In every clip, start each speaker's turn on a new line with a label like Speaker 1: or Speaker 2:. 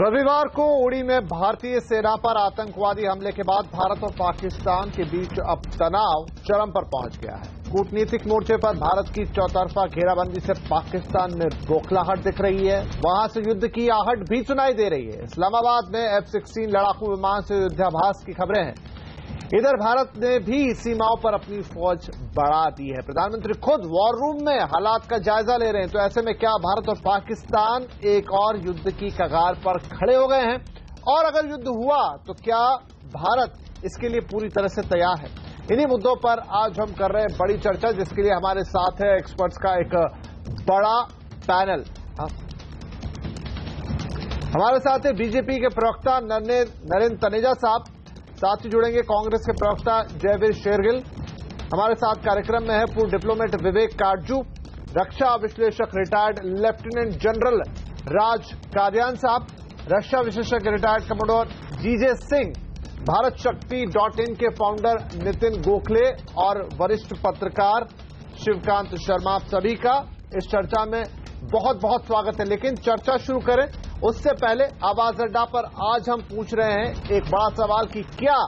Speaker 1: रविवार को उड़ी में भारतीय सेना पर आतंकवादी हमले के बाद भारत और पाकिस्तान के बीच अब तनाव चरम पर पहुंच गया है। कूटनीतिक मोर्चे पर भारत की चौतरफा घेराबंदी से पाकिस्तान में बौखलाहट दिख रही है। वहां से युद्ध की आहट भी सुनाई दे रही है। इस्लामाबाद में F-16 लड़ाकू विमान से युद्धाभ्यास की खबरें हैं। इधर भारत ने भी सीमाओं पर अपनी फौज बढ़ा दी है। प्रधानमंत्री खुद वॉर रूम में हालात का जायजा ले रहे हैं। तो ऐसे में क्या भारत और पाकिस्तान एक और युद्ध की कगार पर खड़े हो गए हैं? और अगर युद्ध हुआ तो क्या भारत इसके लिए पूरी तरह से तैयार है? इन्हीं मुद्दों पर आज हम कर रहे हैं बड़ी चर्चा, जिसके लिए हमारे साथ है एक्सपर्ट्स का एक बड़ा पैनल। हमारे साथ है बीजेपी के प्रवक्ता नरेंद्र तनेजा साहब, साथ ही जुड़ेंगे कांग्रेस के प्रवक्ता जयवीर शेरगिल। हमारे साथ कार्यक्रम में है पूर्व डिप्लोमेट विवेक काटजू, रक्षा विश्लेषक रिटायर्ड लेफ्टिनेंट जनरल राज कादियान साहब, रक्षा विशेषज्ञ रिटायर्ड कमोडोर जीजे सिंह, भारत शक्ति.in के फाउंडर नितिन गोखले और वरिष्ठ पत्रकार शिवकांत शर्मा। आप सभी का इस चर्चा में बहुत बहुत स्वागत है। लेकिन चर्चा शुरू करें उससे पहले आवाज अड्डा पर आज हम पूछ रहे हैं एक बड़ा सवाल कि क्या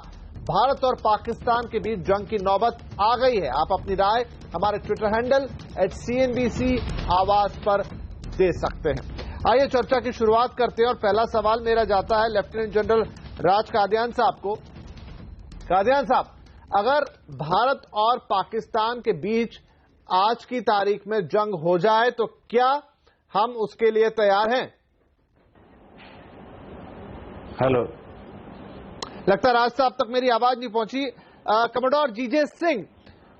Speaker 1: भारत और पाकिस्तान के बीच जंग की नौबत आ गई है? आप अपनी राय हमारे ट्विटर हैंडल @CNBC आवाज पर दे सकते हैं। आइए चर्चा की शुरुआत करते हैं और पहला सवाल मेरा जाता है लेफ्टिनेंट जनरल राज कादियान साहब को। कादियान साहब, अगर भारत और पाकिस्तान के बीच आज की तारीख में जंग हो जाए तो क्या हम उसके लिए तैयार हैं?
Speaker 2: हेलो,
Speaker 1: लगता है राज साहब तक मेरी आवाज नहीं पहुंची। कमोडोर जीजे सिंह,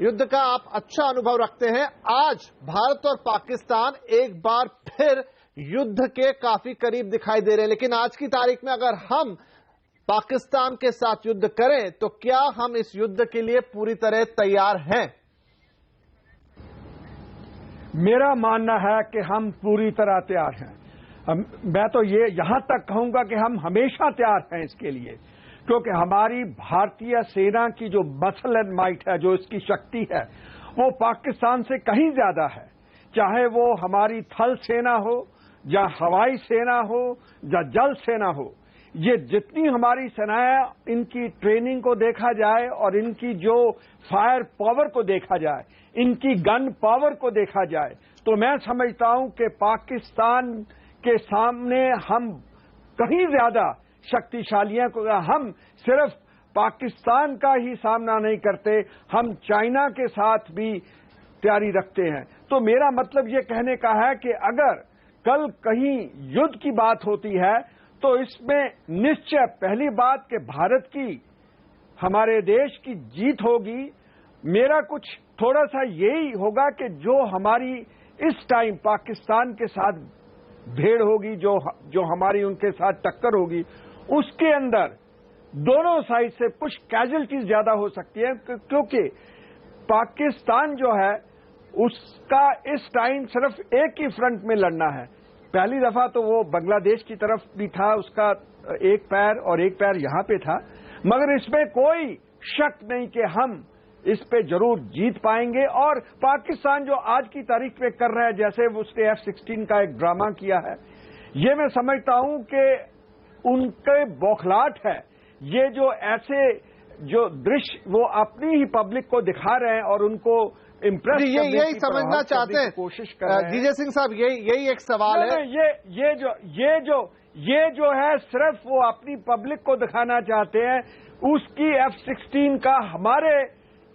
Speaker 1: युद्ध का आप अच्छा अनुभव रखते हैं। आज भारत और पाकिस्तान एक बार फिर युद्ध के काफी करीब दिखाई दे रहे हैं, लेकिन आज की तारीख में अगर हम पाकिस्तान के साथ युद्ध करें तो क्या हम इस युद्ध के लिए पूरी तरह तैयार हैं?
Speaker 2: मेरा मानना है कि हम पूरी तरह तैयार हैं। मैं तो ये यहां तक कहूंगा कि हम हमेशा तैयार हैं इसके लिए, क्योंकि हमारी भारतीय सेना की जो मसल एंड माइट है, जो इसकी शक्ति है, वो पाकिस्तान से कहीं ज्यादा है। चाहे वो हमारी थल सेना हो, या हवाई सेना हो, या जल सेना हो, ये जितनी हमारी सेनाएं, इनकी ट्रेनिंग को देखा जाए और इनकी जो फायर पावर को देखा जाए, इनकी गन पावर को देखा जाए, तो मैं समझता हूं कि पाकिस्तान के सामने हम कहीं ज्यादा शक्तिशाली हैं। हम सिर्फ पाकिस्तान का ही सामना नहीं करते, हम चाइना के साथ भी तैयारी रखते हैं। तो मेरा मतलब ये कहने का है कि अगर कल कहीं युद्ध की बात होती है तो इसमें निश्चय पहली बात कि भारत की, हमारे देश की जीत होगी। मेरा कुछ थोड़ा सा यही होगा कि जो हमारी इस टाइम पाकिस्तान के साथ भेड़ होगी, जो हमारी उनके साथ टक्कर होगी, उसके अंदर दोनों साइड से कुछ कैजुअल्टीज ज्यादा हो सकती है, क्योंकि पाकिस्तान जो है उसका इस टाइम सिर्फ एक ही फ्रंट में लड़ना है। पहली दफा तो वो बांग्लादेश की तरफ भी था, उसका एक पैर और एक पैर यहां पे था, मगर इसमें कोई शक नहीं कि हम इस पे जरूर जीत पाएंगे। और पाकिस्तान जो आज की तारीख में कर रहा है, जैसे उसने F-16 का एक ड्रामा किया है, ये मैं समझता हूं कि उनके बौखलाहट है। ये जो ऐसे जो दृश्य वो अपनी ही पब्लिक को दिखा रहे हैं और उनको इम्प्रेस
Speaker 1: यही समझना चाहते हैं
Speaker 2: कोशिश कर रहे हैं।
Speaker 1: जीजे सिंह साहब, यही एक सवाल है।
Speaker 2: ये जो है सिर्फ वो अपनी पब्लिक को दिखाना चाहते हैं। उसकी F-16 का हमारे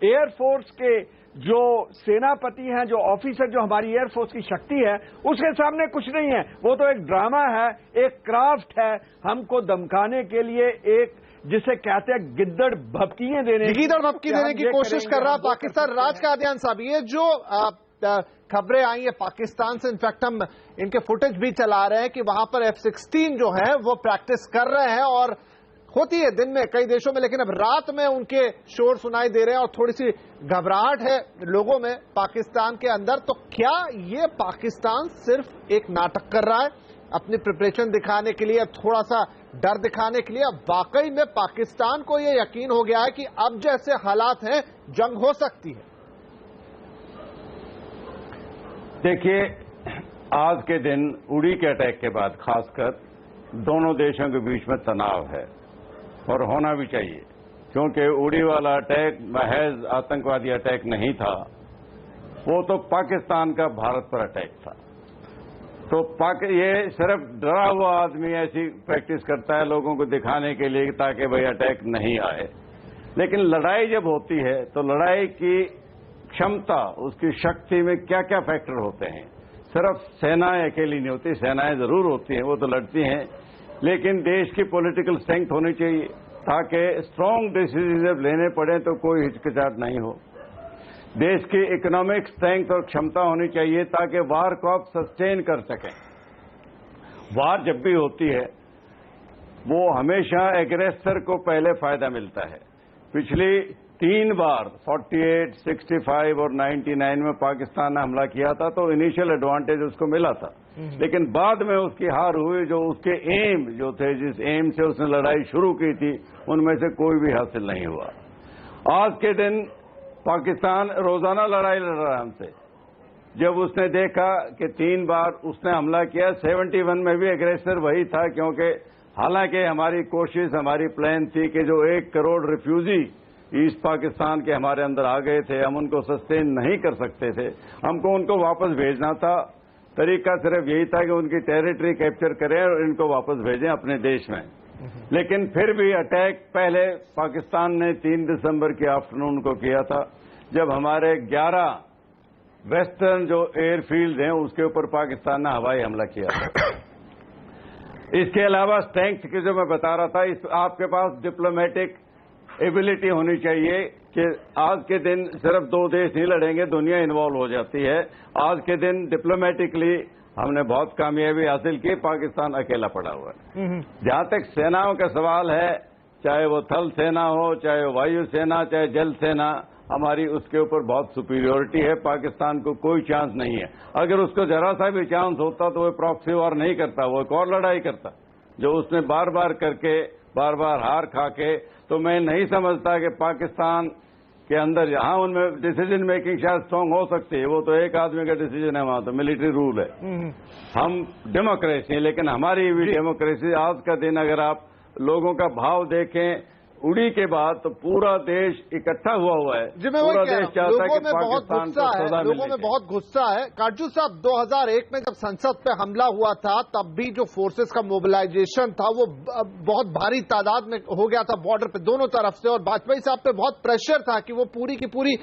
Speaker 2: एयरफोर्स के जो सेनापति हैं, जो ऑफिसर, जो हमारी एयरफोर्स की शक्ति है, उसके सामने कुछ नहीं है। वो तो एक ड्रामा है, एक क्राफ्ट है, हमको धमकाने के लिए, एक जिसे कहते हैं गिद्दड़ भपकियां देने
Speaker 1: की कोशिश कर रहा पाकिस्तान। राज कादियान साहब, ये जो खबरें आई है पाकिस्तान से, इनफैक्ट हम इनके फुटेज भी चला रहे हैं कि वहां पर F-16 जो है वो प्रैक्टिस कर रहे हैं, और होती है दिन में कई देशों में, लेकिन अब रात में उनके शोर सुनाई दे रहे हैं और थोड़ी सी घबराहट है लोगों में पाकिस्तान के अंदर। तो क्या ये पाकिस्तान सिर्फ एक नाटक कर रहा है अपनी प्रिपरेशन दिखाने के लिए, थोड़ा सा डर दिखाने के लिए? अब वाकई में पाकिस्तान को ये यकीन हो गया है कि अब जैसे हालात हैं जंग हो सकती है?
Speaker 3: देखिए, आज के दिन उड़ी के अटैक के बाद खासकर दोनों देशों के बीच में तनाव है और होना भी चाहिए, क्योंकि उड़ी वाला अटैक महज आतंकवादी अटैक नहीं था, वो तो पाकिस्तान का भारत पर अटैक था। तो ये सिर्फ डरा हुआ आदमी ऐसी प्रैक्टिस करता है लोगों को दिखाने के लिए ताकि भाई अटैक नहीं आए, लेकिन लड़ाई जब होती है तो लड़ाई की क्षमता, उसकी शक्ति में क्या क्या फैक्टर होते हैं। सिर्फ सेनाएं अकेली नहीं होती, सेनाएं जरूर होती हैं, वो तो लड़ती हैं, लेकिन देश की पॉलिटिकल स्ट्रेंथ होनी चाहिए ताकि स्ट्रांग डिसीजन जब लेने पड़े तो कोई हिचकिचाहट नहीं हो। देश की इकोनॉमिक स्ट्रेंथ और क्षमता होनी चाहिए ताकि वार को आप सस्टेन कर सकें। वार जब भी होती है वो हमेशा एग्रेसर को पहले फायदा मिलता है। पिछली 3 बार 48, 65 और 99 में पाकिस्तान ने हमला किया था तो इनिशियल एडवांटेज उसको मिला था, लेकिन बाद में उसकी हार हुई। जो उसके एम जो थे, जिस एम से उसने लड़ाई शुरू की थी, उनमें से कोई भी हासिल नहीं हुआ। आज के दिन पाकिस्तान रोजाना लड़ाई लड़ रहा है हमसे। जब उसने देखा कि 3 बार उसने हमला किया, 71 में भी एग्रेसर वही था, क्योंकि हालांकि हमारी कोशिश, हमारी प्लान थी कि जो 1 करोड़ रिफ्यूजी ईस्ट पाकिस्तान के हमारे अंदर आ गए थे, हम उनको सस्टेन नहीं कर सकते थे, हमको उनको वापस भेजना था। तरीका सिर्फ यही था कि उनकी टेरिटरी कैप्चर करें और इनको वापस भेजें अपने देश में। लेकिन फिर भी अटैक पहले पाकिस्तान ने 3 दिसंबर की आफ्टरनून को किया था, जब हमारे 11 वेस्टर्न जो एयरफील्ड हैं उसके ऊपर पाकिस्तान ने हवाई हमला किया था। इसके अलावा स्ट्रेंथ की जो मैं बता रहा था, आपके पास डिप्लोमेटिक एबिलिटी होनी चाहिए कि आज के दिन सिर्फ 2 देश नहीं लड़ेंगे, दुनिया इन्वॉल्व हो जाती है। आज के दिन डिप्लोमेटिकली हमने बहुत कामयाबी हासिल की, पाकिस्तान अकेला पड़ा हुआ है। जहां तक सेनाओं का सवाल है, चाहे वो थल सेना हो, चाहे वो वायु सेना, चाहे जल सेना, हमारी उसके ऊपर बहुत सुपीरियोरिटी है। पाकिस्तान को कोई चांस नहीं है। अगर उसको जरा सा भी चांस होता तो वो प्रॉक्सी वॉर नहीं करता, वो एक और लड़ाई करता, जो उसने बार बार करके, बार बार हार खा के। तो मैं नहीं समझता कि पाकिस्तान के अंदर जहां उनमें डिसीजन मेकिंग शायद स्ट्रांग हो सकती है, वो तो एक आदमी का डिसीजन है, वहां तो मिलिट्री रूल है। हम डेमोक्रेसी है, लेकिन हमारी भी डेमोक्रेसी। आज का दिन अगर आप लोगों का भाव देखें, उड़ी के बाद तो पूरा देश इकट्ठा हुआ है। पूरा देश चाहता है कि पाकिस्तान को सजा मिले।
Speaker 1: लोगों में बहुत गुस्सा है। काटजू साहब, 2001 में जब संसद पे हमला हुआ था, तब भी जो फोर्सेस का मोबिलाइजेशन था वो बहुत भारी तादाद में हो गया था बॉर्डर पे दोनों तरफ से, और वाजपेयी साहब पे बहुत प्रेशर था कि वो पूरी की पूरी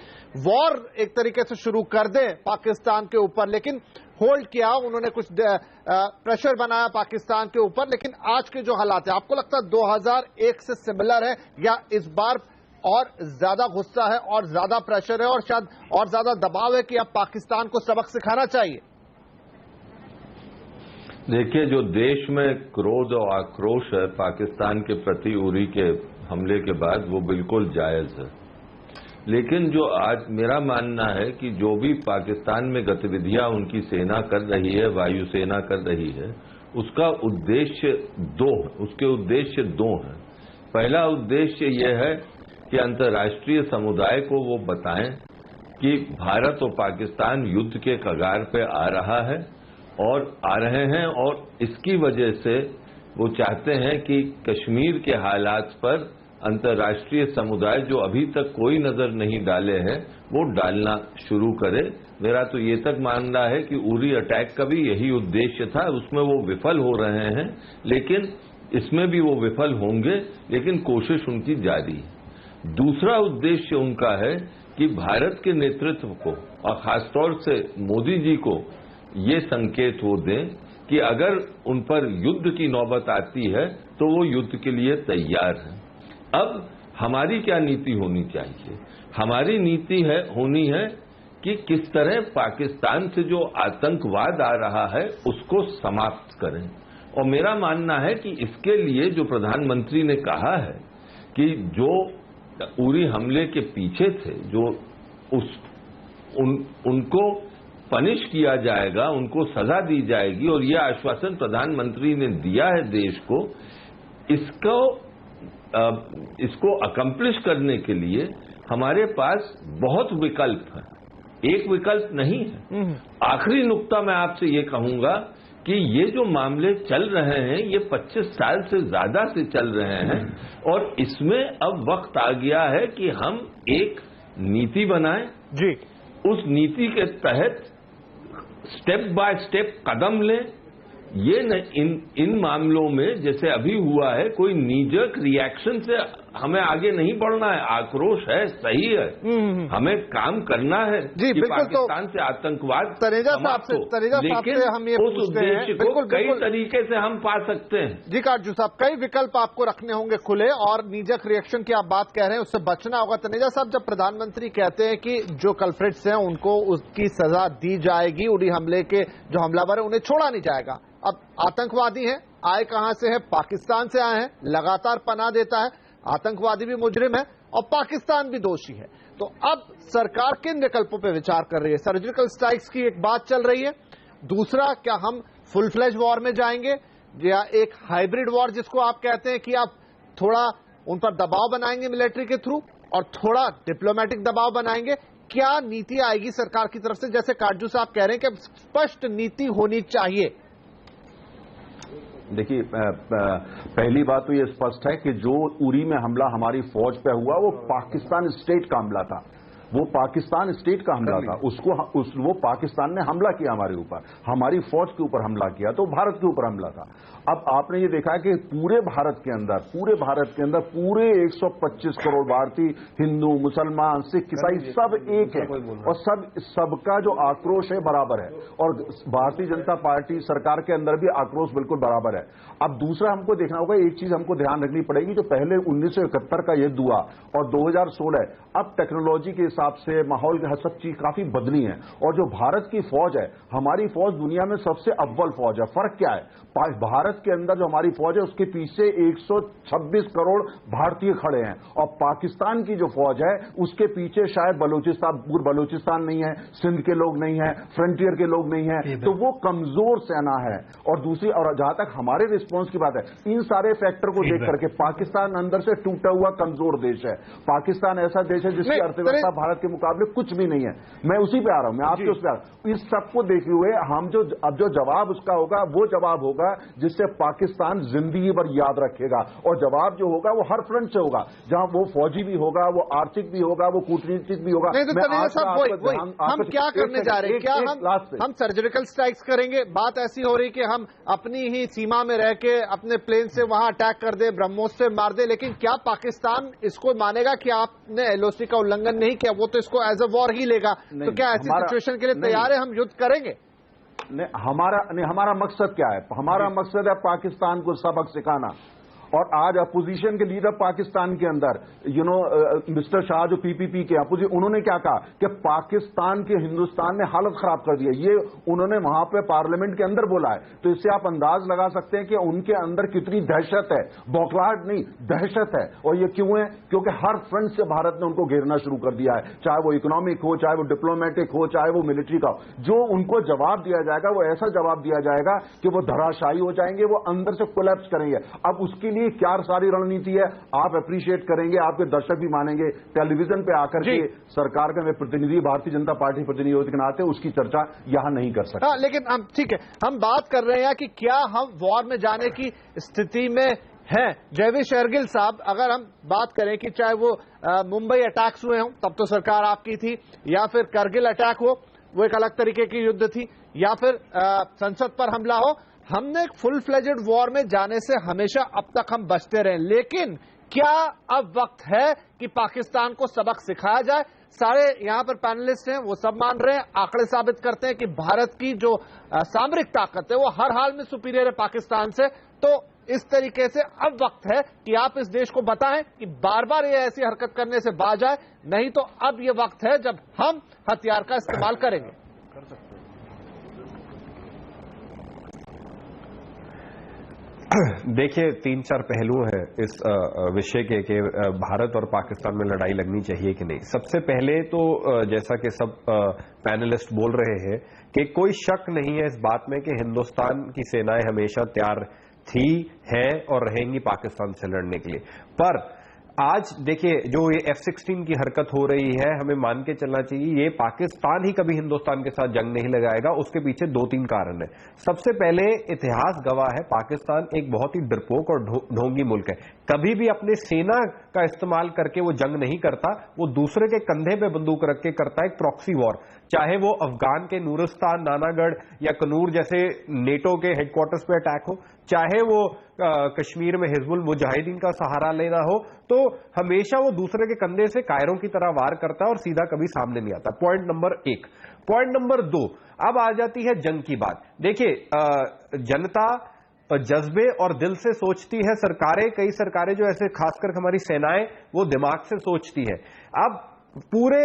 Speaker 1: वॉर एक तरीके से शुरू कर दें पाकिस्तान के ऊपर, लेकिन होल्ड किया उन्होंने, कुछ प्रेशर बनाया पाकिस्तान के ऊपर। लेकिन आज के जो हालात है, आपको लगता है 2001 से सिमिलर है या इस बार और ज्यादा गुस्सा है और ज्यादा प्रेशर है और शायद और ज्यादा दबाव है कि अब पाकिस्तान को सबक सिखाना चाहिए?
Speaker 4: देखिए, जो देश में क्रोध और आक्रोश है पाकिस्तान के प्रति उरी के हमले के बाद, वो बिल्कुल जायज है। लेकिन जो आज मेरा मानना है कि जो भी पाकिस्तान में गतिविधियां उनकी सेना कर रही है, वायुसेना कर रही है, उसका उद्देश्य 2 है। उसके उद्देश्य 2 हैं। पहला उद्देश्य यह है कि अंतर्राष्ट्रीय समुदाय को वो बताएं कि भारत और पाकिस्तान युद्ध के कगार पे आ रहा है और आ रहे हैं, और इसकी वजह से वो चाहते हैं कि कश्मीर के हालात पर अंतर्राष्ट्रीय समुदाय, जो अभी तक कोई नजर नहीं डाले हैं, वो डालना शुरू करे। मेरा तो ये तक मानना है कि उरी अटैक का भी यही उद्देश्य था। उसमें वो विफल हो रहे हैं, लेकिन इसमें भी वो विफल होंगे, लेकिन कोशिश उनकी जारी है। दूसरा उद्देश्य उनका है कि भारत के नेतृत्व को और खासतौर से मोदी जी को ये संकेत वो दें कि अगर उन पर युद्ध की नौबत आती है तो वो युद्ध के लिए तैयार है। अब हमारी क्या नीति होनी चाहिए? हमारी नीति होनी है कि किस तरह पाकिस्तान से जो आतंकवाद आ रहा है उसको समाप्त करें। और मेरा मानना है कि इसके लिए जो प्रधानमंत्री ने कहा है कि जो उरी हमले के पीछे थे, जो उनको पनिश किया जाएगा, उनको सजा दी जाएगी, और ये आश्वासन प्रधानमंत्री ने दिया है देश को, इसको अकम्प्लिश करने के लिए हमारे पास बहुत विकल्प है, एक विकल्प नहीं है। आखिरी नुक्ता मैं आपसे ये कहूंगा कि ये जो मामले चल रहे हैं ये 25 साल से ज्यादा से चल रहे हैं और इसमें अब वक्त आ गया है कि हम एक नीति बनाएं
Speaker 1: जी,
Speaker 4: उस नीति के तहत स्टेप बाय स्टेप कदम लें। ये न इन मामलों में जैसे अभी हुआ है कोई नीजक रिएक्शन से हमें आगे नहीं बढ़ना है। आक्रोश है, सही है, हमें काम करना है
Speaker 1: जी,
Speaker 4: कि
Speaker 1: बिल्कुल।
Speaker 4: पाकिस्तान से आतंकवाद
Speaker 1: तनेजा साहब से हम ये
Speaker 4: उस
Speaker 1: पूछते हैं,
Speaker 4: उद्देश्य को
Speaker 1: बिल्कुल
Speaker 4: कई
Speaker 1: बिल्कुल
Speaker 4: तरीके से हम पा सकते हैं।
Speaker 1: जी काटजू साहब, कई विकल्प आपको रखने होंगे खुले, और नीजक रिएक्शन की आप बात कह रहे हैं, उससे बचना होगा। तनेजा साहब, जब प्रधानमंत्री कहते हैं कि जो कल्प्रिट्स हैं उनको उसकी सजा दी जाएगी, उड़ी हमले के जो हमलावर है उन्हें छोड़ा नहीं जाएगा। अब आतंकवादी हैं, आए कहां से है? पाकिस्तान से आए हैं, लगातार पनाह देता है, आतंकवादी भी मुजरिम है और पाकिस्तान भी दोषी है। तो अब सरकार किन विकल्पों पर विचार कर रही है? सर्जिकल स्ट्राइक्स की एक बात चल रही है, दूसरा क्या हम फुल फ्लेज वॉर में जाएंगे, या एक हाइब्रिड वॉर जिसको आप कहते हैं कि आप थोड़ा उन पर दबाव बनाएंगे मिलिट्री के थ्रू और थोड़ा डिप्लोमेटिक दबाव बनाएंगे? क्या नीति आएगी सरकार की तरफ से? जैसे काटजू साहब कह रहे हैं कि स्पष्ट नीति होनी चाहिए।
Speaker 5: देखिए, पहली बात तो ये स्पष्ट है कि जो उरी में हमला हमारी फौज पे हुआ वो पाकिस्तान स्टेट का हमला था, वो पाकिस्तान स्टेट का हमला था। वो पाकिस्तान ने हमला किया हमारे ऊपर, हमारी फौज के ऊपर हमला किया, तो भारत के ऊपर हमला था। अब आपने ये देखा कि पूरे भारत के अंदर पूरे 125 करोड़ भारतीय, हिंदू, मुसलमान, सिख, ईसाई सब एक है और सबका जो आक्रोश है बराबर है, और भारतीय जनता पार्टी सरकार के अंदर भी आक्रोश बिल्कुल बराबर है। अब दूसरा हमको देखना होगा, एक चीज हमको ध्यान रखनी पड़ेगी, जो पहले 1971 का युद्ध हुआ और 2016, अब टेक्नोलॉजी के हिसाब से, माहौल के सब चीज काफी बदली है, और जो भारत की फौज है, हमारी फौज दुनिया में सबसे अव्वल फौज है। फर्क क्या है? भारत के अंदर जो हमारी फौज है उसके पीछे 126 करोड़ भारतीय खड़े हैं, और पाकिस्तान की जो फौज है उसके पीछे शायद बलूचिस्तान नहीं है, सिंध के लोग नहीं है, फ्रंटियर के लोग नहीं है, तो वो कमजोर सेना है। और दूसरी, और जहां तक हमारे रिस्पॉन्स की बात है, इन सारे फैक्टर को देख करके पाकिस्तान अंदर से टूटा हुआ कमजोर देश है। पाकिस्तान ऐसा देश है जिसकी अर्थव्यवस्था भारत के मुकाबले कुछ भी नहीं है। मैं उसी पे आ रहा हूं, मैं आपके उस पर आ रहा हूं। इस सबको देखते हुए हम जो जवाब उसका होगा वो जवाब होगा जिससे पाकिस्तान जिंदगी भर याद रखेगा, और जवाब जो होगा वो हर फ्रंट से होगा, जहां वो फौजी भी होगा, वो आर्थिक भी होगा, वो कूटनीतिक भी होगा।
Speaker 1: नहीं तो हम क्या करने जा रहे हैं? क्या हम सर्जिकल स्ट्राइक्स करेंगे? बात ऐसी हो रही कि हम अपनी ही सीमा में रह के अपने प्लेन से वहां अटैक कर दे, ब्रह्मोस से मार दे, लेकिन क्या पाकिस्तान इसको मानेगा कि आपने एलओसी का उल्लंघन नहीं किया? वो तो इसको एज अ वॉर ही लेगा। तो क्या ऐसी सिचुएशन के लिए तैयार है? हम युद्ध करेंगे?
Speaker 5: हमारा मकसद क्या है? हमारा मकसद है पाकिस्तान को सबक सिखाना। और आज अपोजिशन के लीडर पाकिस्तान के अंदर मिस्टर शाह जो पीपीपी के अपोजिशन, उन्होंने क्या कहा कि पाकिस्तान के हिंदुस्तान ने हालत खराब कर दी है, ये उन्होंने वहां पे पार्लियामेंट के अंदर बोला है। तो इससे आप अंदाज लगा सकते हैं कि उनके अंदर कितनी दहशत है, बौखलाहट नहीं दहशत है। और ये क्यों है? क्योंकि हर फ्रंट से भारत ने उनको घेरना शुरू कर दिया है, चाहे वो इकोनॉमिक हो, चाहे वो डिप्लोमेटिक हो, चाहे वो मिलिट्री का हो। जो उनको जवाब दिया जाएगा वो ऐसा जवाब दिया जाएगा कि वो धराशायी हो जाएंगे, वो अंदर से कोलैप्स करेंगे। अब उसके लिए क्या सारी रणनीति है, आप अप्रिशिएट करेंगे, आपके दर्शक भी मानेंगे। टेलीविजन पे आकर के सरकार का मैं प्रतिनिधि, भारतीय जनता पार्टी प्रतिनिधि के नाते उसकी चर्चा यहां नहीं कर सकते।
Speaker 1: लेकिन हम ठीक है, हम बात कर रहे हैं कि क्या हम वॉर में जाने की स्थिति में हैं। जयवीर शेरगिल साहब, अगर हम बात करें कि चाहे वो मुंबई अटैक्स हुए हों तब तो सरकार आपकी थी, या फिर करगिल अटैक हो, वो एक अलग तरीके की युद्ध थी, या फिर संसद पर हमला हो, हमने एक फुल फ्लेजेड वॉर में जाने से हमेशा अब तक हम बचते रहे। लेकिन क्या अब वक्त है कि पाकिस्तान को सबक सिखाया जाए? सारे यहां पर पैनलिस्ट हैं, वो सब मान रहे हैं, आंकड़े साबित करते हैं कि भारत की जो सामरिक ताकत है वो हर हाल में सुपीरियर है पाकिस्तान से। तो इस तरीके से अब वक्त है कि आप इस देश को बताएं कि बार बार ये ऐसी हरकत करने से बाज आए, नहीं तो अब ये वक्त है जब हम हथियार का इस्तेमाल करेंगे।
Speaker 6: देखिए, 3-4 पहलू हैं इस विषय के कि भारत और पाकिस्तान में लड़ाई लगनी चाहिए कि नहीं। सबसे पहले तो जैसा कि सब पैनलिस्ट बोल रहे हैं कि कोई शक नहीं है इस बात में कि हिंदुस्तान की सेनाएं हमेशा तैयार थी, है और रहेंगी पाकिस्तान से लड़ने के लिए। पर आज देखिए जो ये F-16 की हरकत हो रही है, हमें मान के चलना चाहिए ये पाकिस्तान ही कभी हिंदुस्तान के साथ जंग नहीं लगाएगा। उसके पीछे 2-3 कारण है। सबसे पहले इतिहास गवाह है, पाकिस्तान एक बहुत ही डरपोक और ढोंगी मुल्क है। कभी भी अपने सेना का इस्तेमाल करके वो जंग नहीं करता, वो दूसरे के कंधे पे बंदूक रख के करता है एक प्रॉक्सी वॉर। चाहे वो अफगान के नूरिस्तान, नानागढ़ या कनूर जैसे नेटो के हेडक्वार्टर्स पे अटैक हो, चाहे वो कश्मीर में हिजबुल मुजाहिदीन का सहारा लेना हो, तो हमेशा वो दूसरे के कंधे से कायरों की तरह वार करता है और सीधा कभी सामने नहीं आता। Point number 1। पॉइंट नंबर 2, अब आ जाती है जंग की बात। देखिए जनता जज्बे और दिल से सोचती है, सरकारें, कई सरकारें जो ऐसे खासकर हमारी सेनाएं वो दिमाग से सोचती है। अब पूरे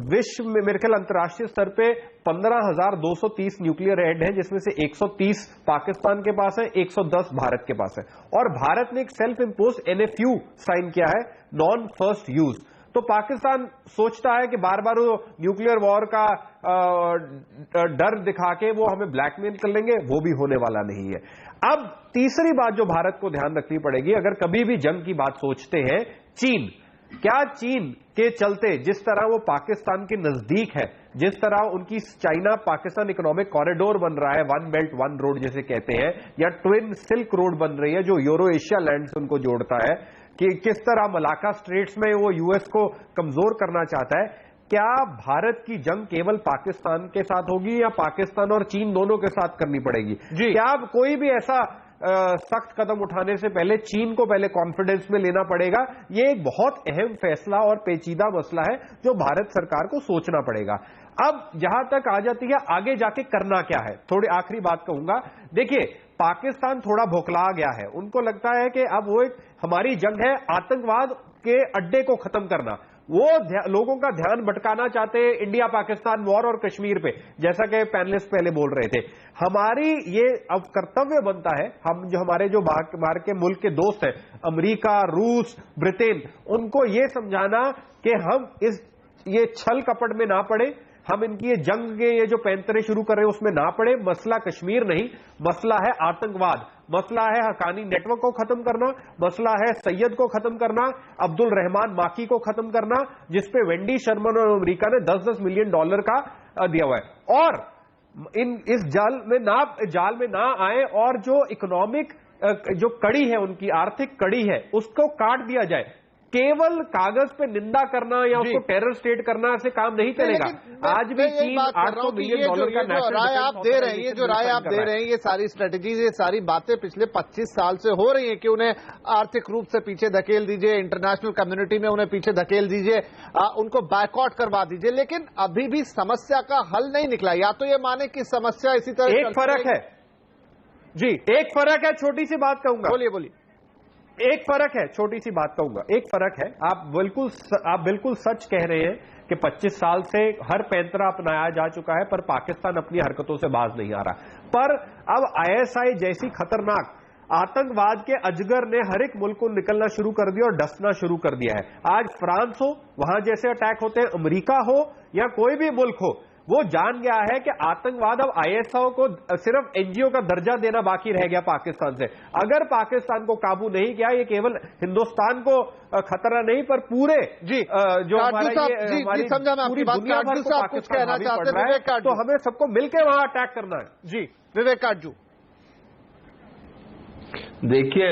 Speaker 6: विश्व में मेरे ख्याल अंतर्राष्ट्रीय स्तर पे 15,230 न्यूक्लियर हेड हैं, जिसमें से 130 पाकिस्तान के पास है, 110 भारत के पास है। और भारत ने एक सेल्फ इंपोज NFU साइन किया है, नॉन फर्स्ट यूज। तो पाकिस्तान सोचता है कि बार बार वो न्यूक्लियर वॉर का डर दिखा के वो हमें ब्लैकमेल कर लेंगे, वो भी होने वाला नहीं है। अब तीसरी बात जो भारत को ध्यान रखनी पड़ेगी, अगर कभी भी जंग की बात सोचते हैं, चीन, क्या चीन के चलते जिस तरह वो पाकिस्तान के नजदीक है, जिस तरह उनकी चाइना पाकिस्तान इकोनॉमिक कॉरिडोर बन रहा है, वन बेल्ट वन रोड जिसे कहते हैं, या ट्विन सिल्क रोड बन रही है जो यूरो एशिया लैंड से उनको जोड़ता है, कि किस तरह मलाका स्ट्रेट्स में वो यूएस को कमजोर करना चाहता है, क्या भारत की जंग केवल पाकिस्तान के साथ होगी या पाकिस्तान और चीन दोनों के साथ करनी पड़ेगी? क्या कोई भी ऐसा सख्त कदम उठाने से पहले चीन को पहले कॉन्फिडेंस में लेना पड़ेगा? ये एक बहुत अहम फैसला और पेचीदा मसला है जो भारत सरकार को सोचना पड़ेगा। अब जहां तक आ जाती है आगे जाके करना क्या है, थोड़ी आखिरी बात कहूंगा। देखिए पाकिस्तान थोड़ा भौखला गया है, उनको लगता है कि अब वो एक हमारी जंग है आतंकवाद के अड्डे को खत्म करना। वो लोगों का ध्यान भटकाना चाहते हैं इंडिया पाकिस्तान वॉर और कश्मीर पे, जैसा कि पैनलिस्ट पहले बोल रहे थे। हमारी ये अब कर्तव्य बनता है, हम जो हमारे जो बाहर के मुल्क के दोस्त हैं, अमेरिका, रूस, ब्रिटेन, उनको ये समझाना कि हम ये छल कपट में ना पड़े, हम इनकी ये जंग के ये जो पैंतरे शुरू कर रहे हैं उसमें ना पड़े। मसला कश्मीर नहीं, मसला है आतंकवाद, मसला है हकानी नेटवर्क को खत्म करना, मसला है सैयद को खत्म करना, अब्दुल रहमान माकी को खत्म करना, जिसपे वेंडी शर्मन और अमेरिका ने $10 मिलियन का दिया हुआ है। और इस जाल में ना आए और जो इकोनॉमिक जो कड़ी है, उनकी आर्थिक कड़ी है, उसको काट दिया जाए। केवल कागज पे निंदा करना या उसको टेरर स्टेट करना से काम नहीं चलेगा। आज भी चीन $800 मिलियन का
Speaker 1: जो राय आप दे रहे हैं, ये सारी स्ट्रेटेजीज, ये सारी बातें पिछले 25 साल से हो रही हैं कि उन्हें आर्थिक रूप से पीछे धकेल दीजिए, इंटरनेशनल कम्युनिटी में उन्हें पीछे धकेल दीजिए, उनको बायकॉट करवा दीजिए, लेकिन अभी भी समस्या का हल नहीं निकला। या तो ये माने कि समस्या इसी तरह,
Speaker 6: एक फर्क है जी, एक फर्क है, छोटी सी बात कहूंगा।
Speaker 1: बोलिए।
Speaker 6: एक फर्क है, छोटी सी बात कहूंगा, एक फर्क है। आप बिल्कुल सच कह रहे हैं कि 25 साल से हर पैंतरा अपनाया जा चुका है, पर पाकिस्तान अपनी हरकतों से बाज नहीं आ रहा। पर अब ISI जैसी खतरनाक आतंकवाद के अजगर ने हर एक मुल्क को निकलना शुरू कर दिया और डसना शुरू कर दिया है। आज फ्रांस हो, वहां जैसे अटैक होते हैं, अमेरिका हो या कोई भी मुल्क हो, वो जान गया है कि आतंकवाद अब ISI को सिर्फ NGO का दर्जा देना बाकी रह गया पाकिस्तान से। अगर पाकिस्तान को काबू नहीं किया, ये केवल हिंदुस्तान को खतरा नहीं पर पूरे जो हमारी
Speaker 1: समझा मैं आपकी बात, कुछ कहना चाहते हैं,
Speaker 6: तो हमें सबको मिलकर वहां अटैक करना है।
Speaker 1: जी विवेक काटजू।
Speaker 4: देखिए,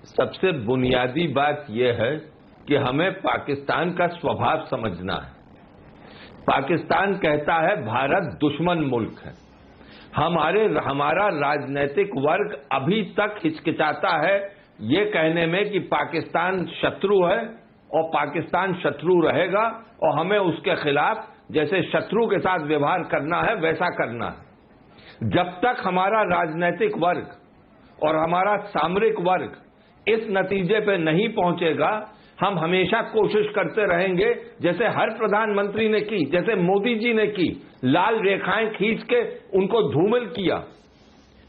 Speaker 4: सबसे बुनियादी बात यह है कि हमें पाकिस्तान का स्वभाव समझना है। पाकिस्तान कहता है भारत दुश्मन मुल्क है। हमारा राजनीतिक वर्ग अभी तक हिचकिचाता है ये कहने में कि पाकिस्तान शत्रु है और पाकिस्तान शत्रु रहेगा और हमें उसके खिलाफ जैसे शत्रु के साथ व्यवहार करना है वैसा करना है। जब तक हमारा राजनीतिक वर्ग और हमारा सामरिक वर्ग इस नतीजे पे नहीं पहुंचेगा, हम हमेशा कोशिश करते रहेंगे, जैसे हर प्रधानमंत्री ने की, जैसे मोदी जी ने की, लाल रेखाएं खींच के उनको धूमिल किया।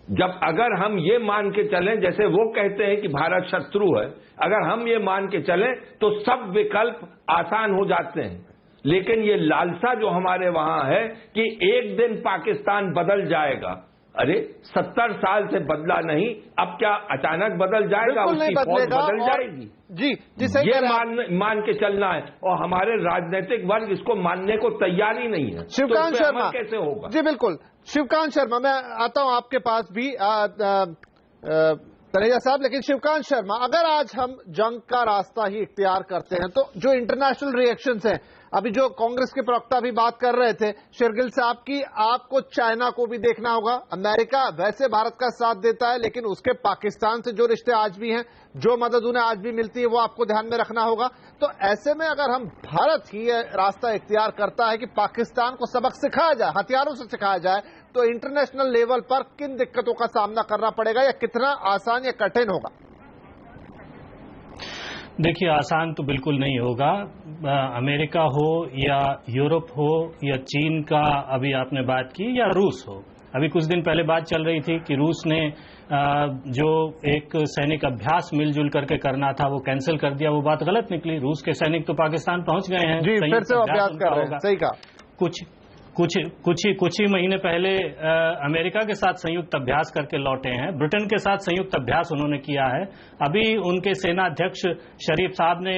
Speaker 4: जब अगर हम ये मान के चलें, जैसे वो कहते हैं कि भारत शत्रु है, अगर हम ये मान के चलें तो सब विकल्प आसान हो जाते हैं। लेकिन ये लालसा जो हमारे वहां है कि एक दिन पाकिस्तान बदल जाएगा, अरे 70 साल से बदला नहीं, अब क्या अचानक बदल जाएगा? उसकी फौज बदल जाएगी?
Speaker 1: जी सही
Speaker 4: ये मान के चलना है, और हमारे राजनीतिक वर्ग इसको मानने को तैयार ही नहीं है।
Speaker 1: शिवकांत शर्मा
Speaker 4: कैसे होगा?
Speaker 1: जी बिल्कुल, शिवकांत शर्मा मैं आता हूं आपके पास भी तनेजा साहब, लेकिन शिवकांत शर्मा, अगर आज हम जंग का रास्ता ही इख्तियार करते हैं तो जो इंटरनेशनल रिएक्शंस हैं, अभी जो कांग्रेस के प्रवक्ता भी बात कर रहे थे शेरगिल साहब की, आपको चाइना को भी देखना होगा। अमेरिका वैसे भारत का साथ देता है, लेकिन उसके पाकिस्तान से जो रिश्ते आज भी हैं, जो मदद उन्हें आज भी मिलती है, वो आपको ध्यान में रखना होगा। तो ऐसे में अगर हम भारत ही रास्ता इख्तियार करता है कि पाकिस्तान को सबक सिखाया जाए, हथियारों से सिखाया जाए, तो इंटरनेशनल लेवल पर किन दिक्कतों का सामना करना पड़ेगा, या कितना आसान या कठिन होगा?
Speaker 7: देखिए, आसान तो बिल्कुल नहीं होगा। अमेरिका हो या यूरोप हो या चीन का अभी आपने बात की, या रूस हो। अभी कुछ दिन पहले बात चल रही थी कि रूस ने जो एक सैनिक अभ्यास मिलजुल करके करना था वो कैंसिल कर दिया। वो बात गलत निकली। रूस के सैनिक तो पाकिस्तान पहुंच गए हैं।
Speaker 1: जी, फिर से अभ्यास कर रहे हैं। सही कहा।
Speaker 7: कुछ ही महीने पहले अमेरिका के साथ संयुक्त अभ्यास करके लौटे हैं। ब्रिटेन के साथ संयुक्त अभ्यास उन्होंने किया है। अभी उनके सेना अध्यक्ष शरीफ साहब ने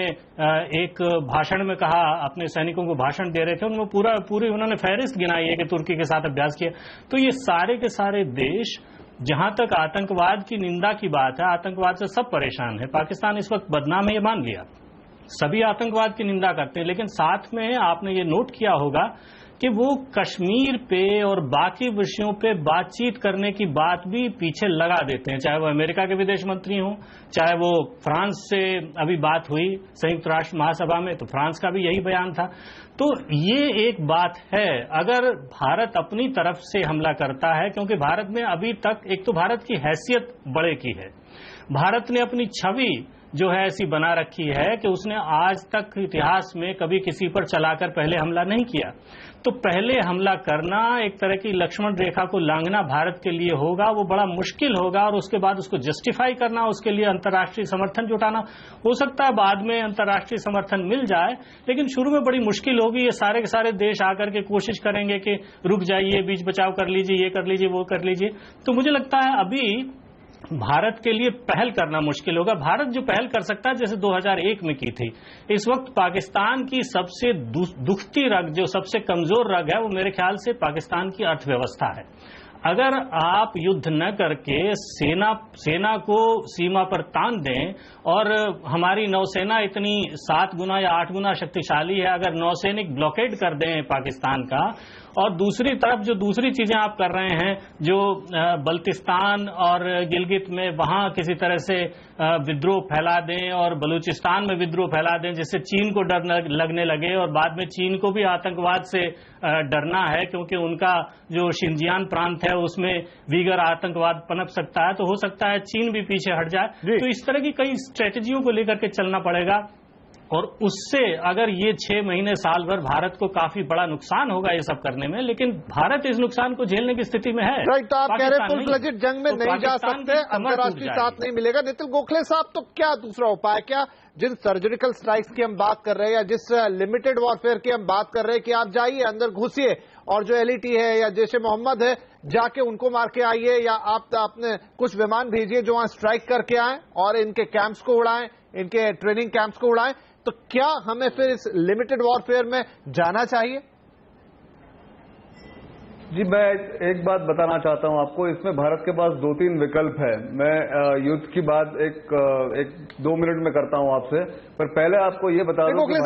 Speaker 7: एक भाषण में कहा, अपने सैनिकों को भाषण दे रहे थे, उनमें पूरी उन्होंने फहरिस्त गिनाई है कि तुर्की के साथ अभ्यास किया। तो ये सारे के सारे देश, जहां तक आतंकवाद की निंदा की बात है, आतंकवाद से सब परेशान है। पाकिस्तान इस वक्त बदनाम है, ये मान लिया, सभी आतंकवाद की निंदा करते हैं, लेकिन साथ में आपने ये नोट किया होगा कि वो कश्मीर पे और बाकी विषयों पे बातचीत करने की बात भी पीछे लगा देते हैं। चाहे वो अमेरिका के विदेश मंत्री हों, चाहे वो फ्रांस से अभी बात हुई संयुक्त राष्ट्र महासभा में, तो फ्रांस का भी यही बयान था। तो ये एक बात है, अगर भारत अपनी तरफ से हमला करता है, क्योंकि भारत में अभी तक, एक तो भारत की हैसियत बड़े की है, भारत ने अपनी छवि जो है ऐसी बना रखी है कि उसने आज तक इतिहास में कभी किसी पर चलाकर पहले हमला नहीं किया। तो पहले हमला करना, एक तरह की लक्ष्मण रेखा को लांघना भारत के लिए होगा, वो बड़ा मुश्किल होगा, और उसके बाद उसको जस्टिफाई करना, उसके लिए अंतर्राष्ट्रीय समर्थन जुटाना, हो सकता है बाद में अंतर्राष्ट्रीय समर्थन मिल जाए, लेकिन शुरू में बड़ी मुश्किल होगी। ये सारे के सारे देश आकर के कोशिश करेंगे कि रुक जाइए, बीच बचाव कर लीजिए, ये कर लीजिए, वो कर लीजिए। तो मुझे लगता है अभी भारत के लिए पहल करना मुश्किल होगा। भारत जो पहल कर सकता है, जैसे 2001 में की थी, इस वक्त पाकिस्तान की सबसे दुखती रग, जो सबसे कमजोर रग है, वो मेरे ख्याल से पाकिस्तान की अर्थव्यवस्था है। अगर आप युद्ध न करके सेना को सीमा पर तान दें, और हमारी नौसेना इतनी 7 गुना या 8 गुना शक्तिशाली है, अगर नौसैनिक ब्लॉकेड कर दें पाकिस्तान का, और दूसरी तरफ जो दूसरी चीजें आप कर रहे हैं, जो बल्तिस्तान और गिलगित में वहां किसी तरह से विद्रोह फैला दें, और बलूचिस्तान में विद्रोह फैला दें, जिससे चीन को डर लगने लगे, और बाद में चीन को भी आतंकवाद से डरना है, क्योंकि उनका जो शिनजियान प्रांत है उसमें वीगर आतंकवाद पनप सकता है, तो हो सकता है चीन भी पीछे हट जाए। तो इस तरह की कई स्ट्रेटजियों को लेकर के चलना पड़ेगा, और उससे अगर ये 6 महीने साल भर भारत को काफी बड़ा नुकसान होगा ये सब करने में, लेकिन भारत इस नुकसान को झेलने की स्थिति में है।
Speaker 1: राइट, तो आप कह रहे हैं फुल फ्लेजेड जंग में नहीं जा सकते, अंतर्राष्ट्रीय साथ नहीं मिलेगा। नितिन गोखले साहब, तो क्या दूसरा उपाय, क्या जिन सर्जिकल स्ट्राइक्स की हम बात कर रहे हैं, या जिस लिमिटेड वॉरफेयर की हम बात कर रहे हैं कि आप जाइए, अंदर घुसिए, और जो एलईटी है या जैशे मोहम्मद है, जाके उनको मार के आइए, या आप अपने कुछ विमान भेजिए जो वहां स्ट्राइक करके आए और इनके कैंप्स को उड़ाएं, इनके ट्रेनिंग कैंप्स को उड़ाएं, तो क्या हमें फिर इस लिमिटेड वॉरफेयर में जाना चाहिए?
Speaker 8: जी, मैं एक बात बताना चाहता हूं आपको। इसमें भारत के पास 2-3 विकल्प है। मैं युद्ध की बात एक 2 मिनट में करता हूं आपसे, पर पहले आपको ये बता दूं कि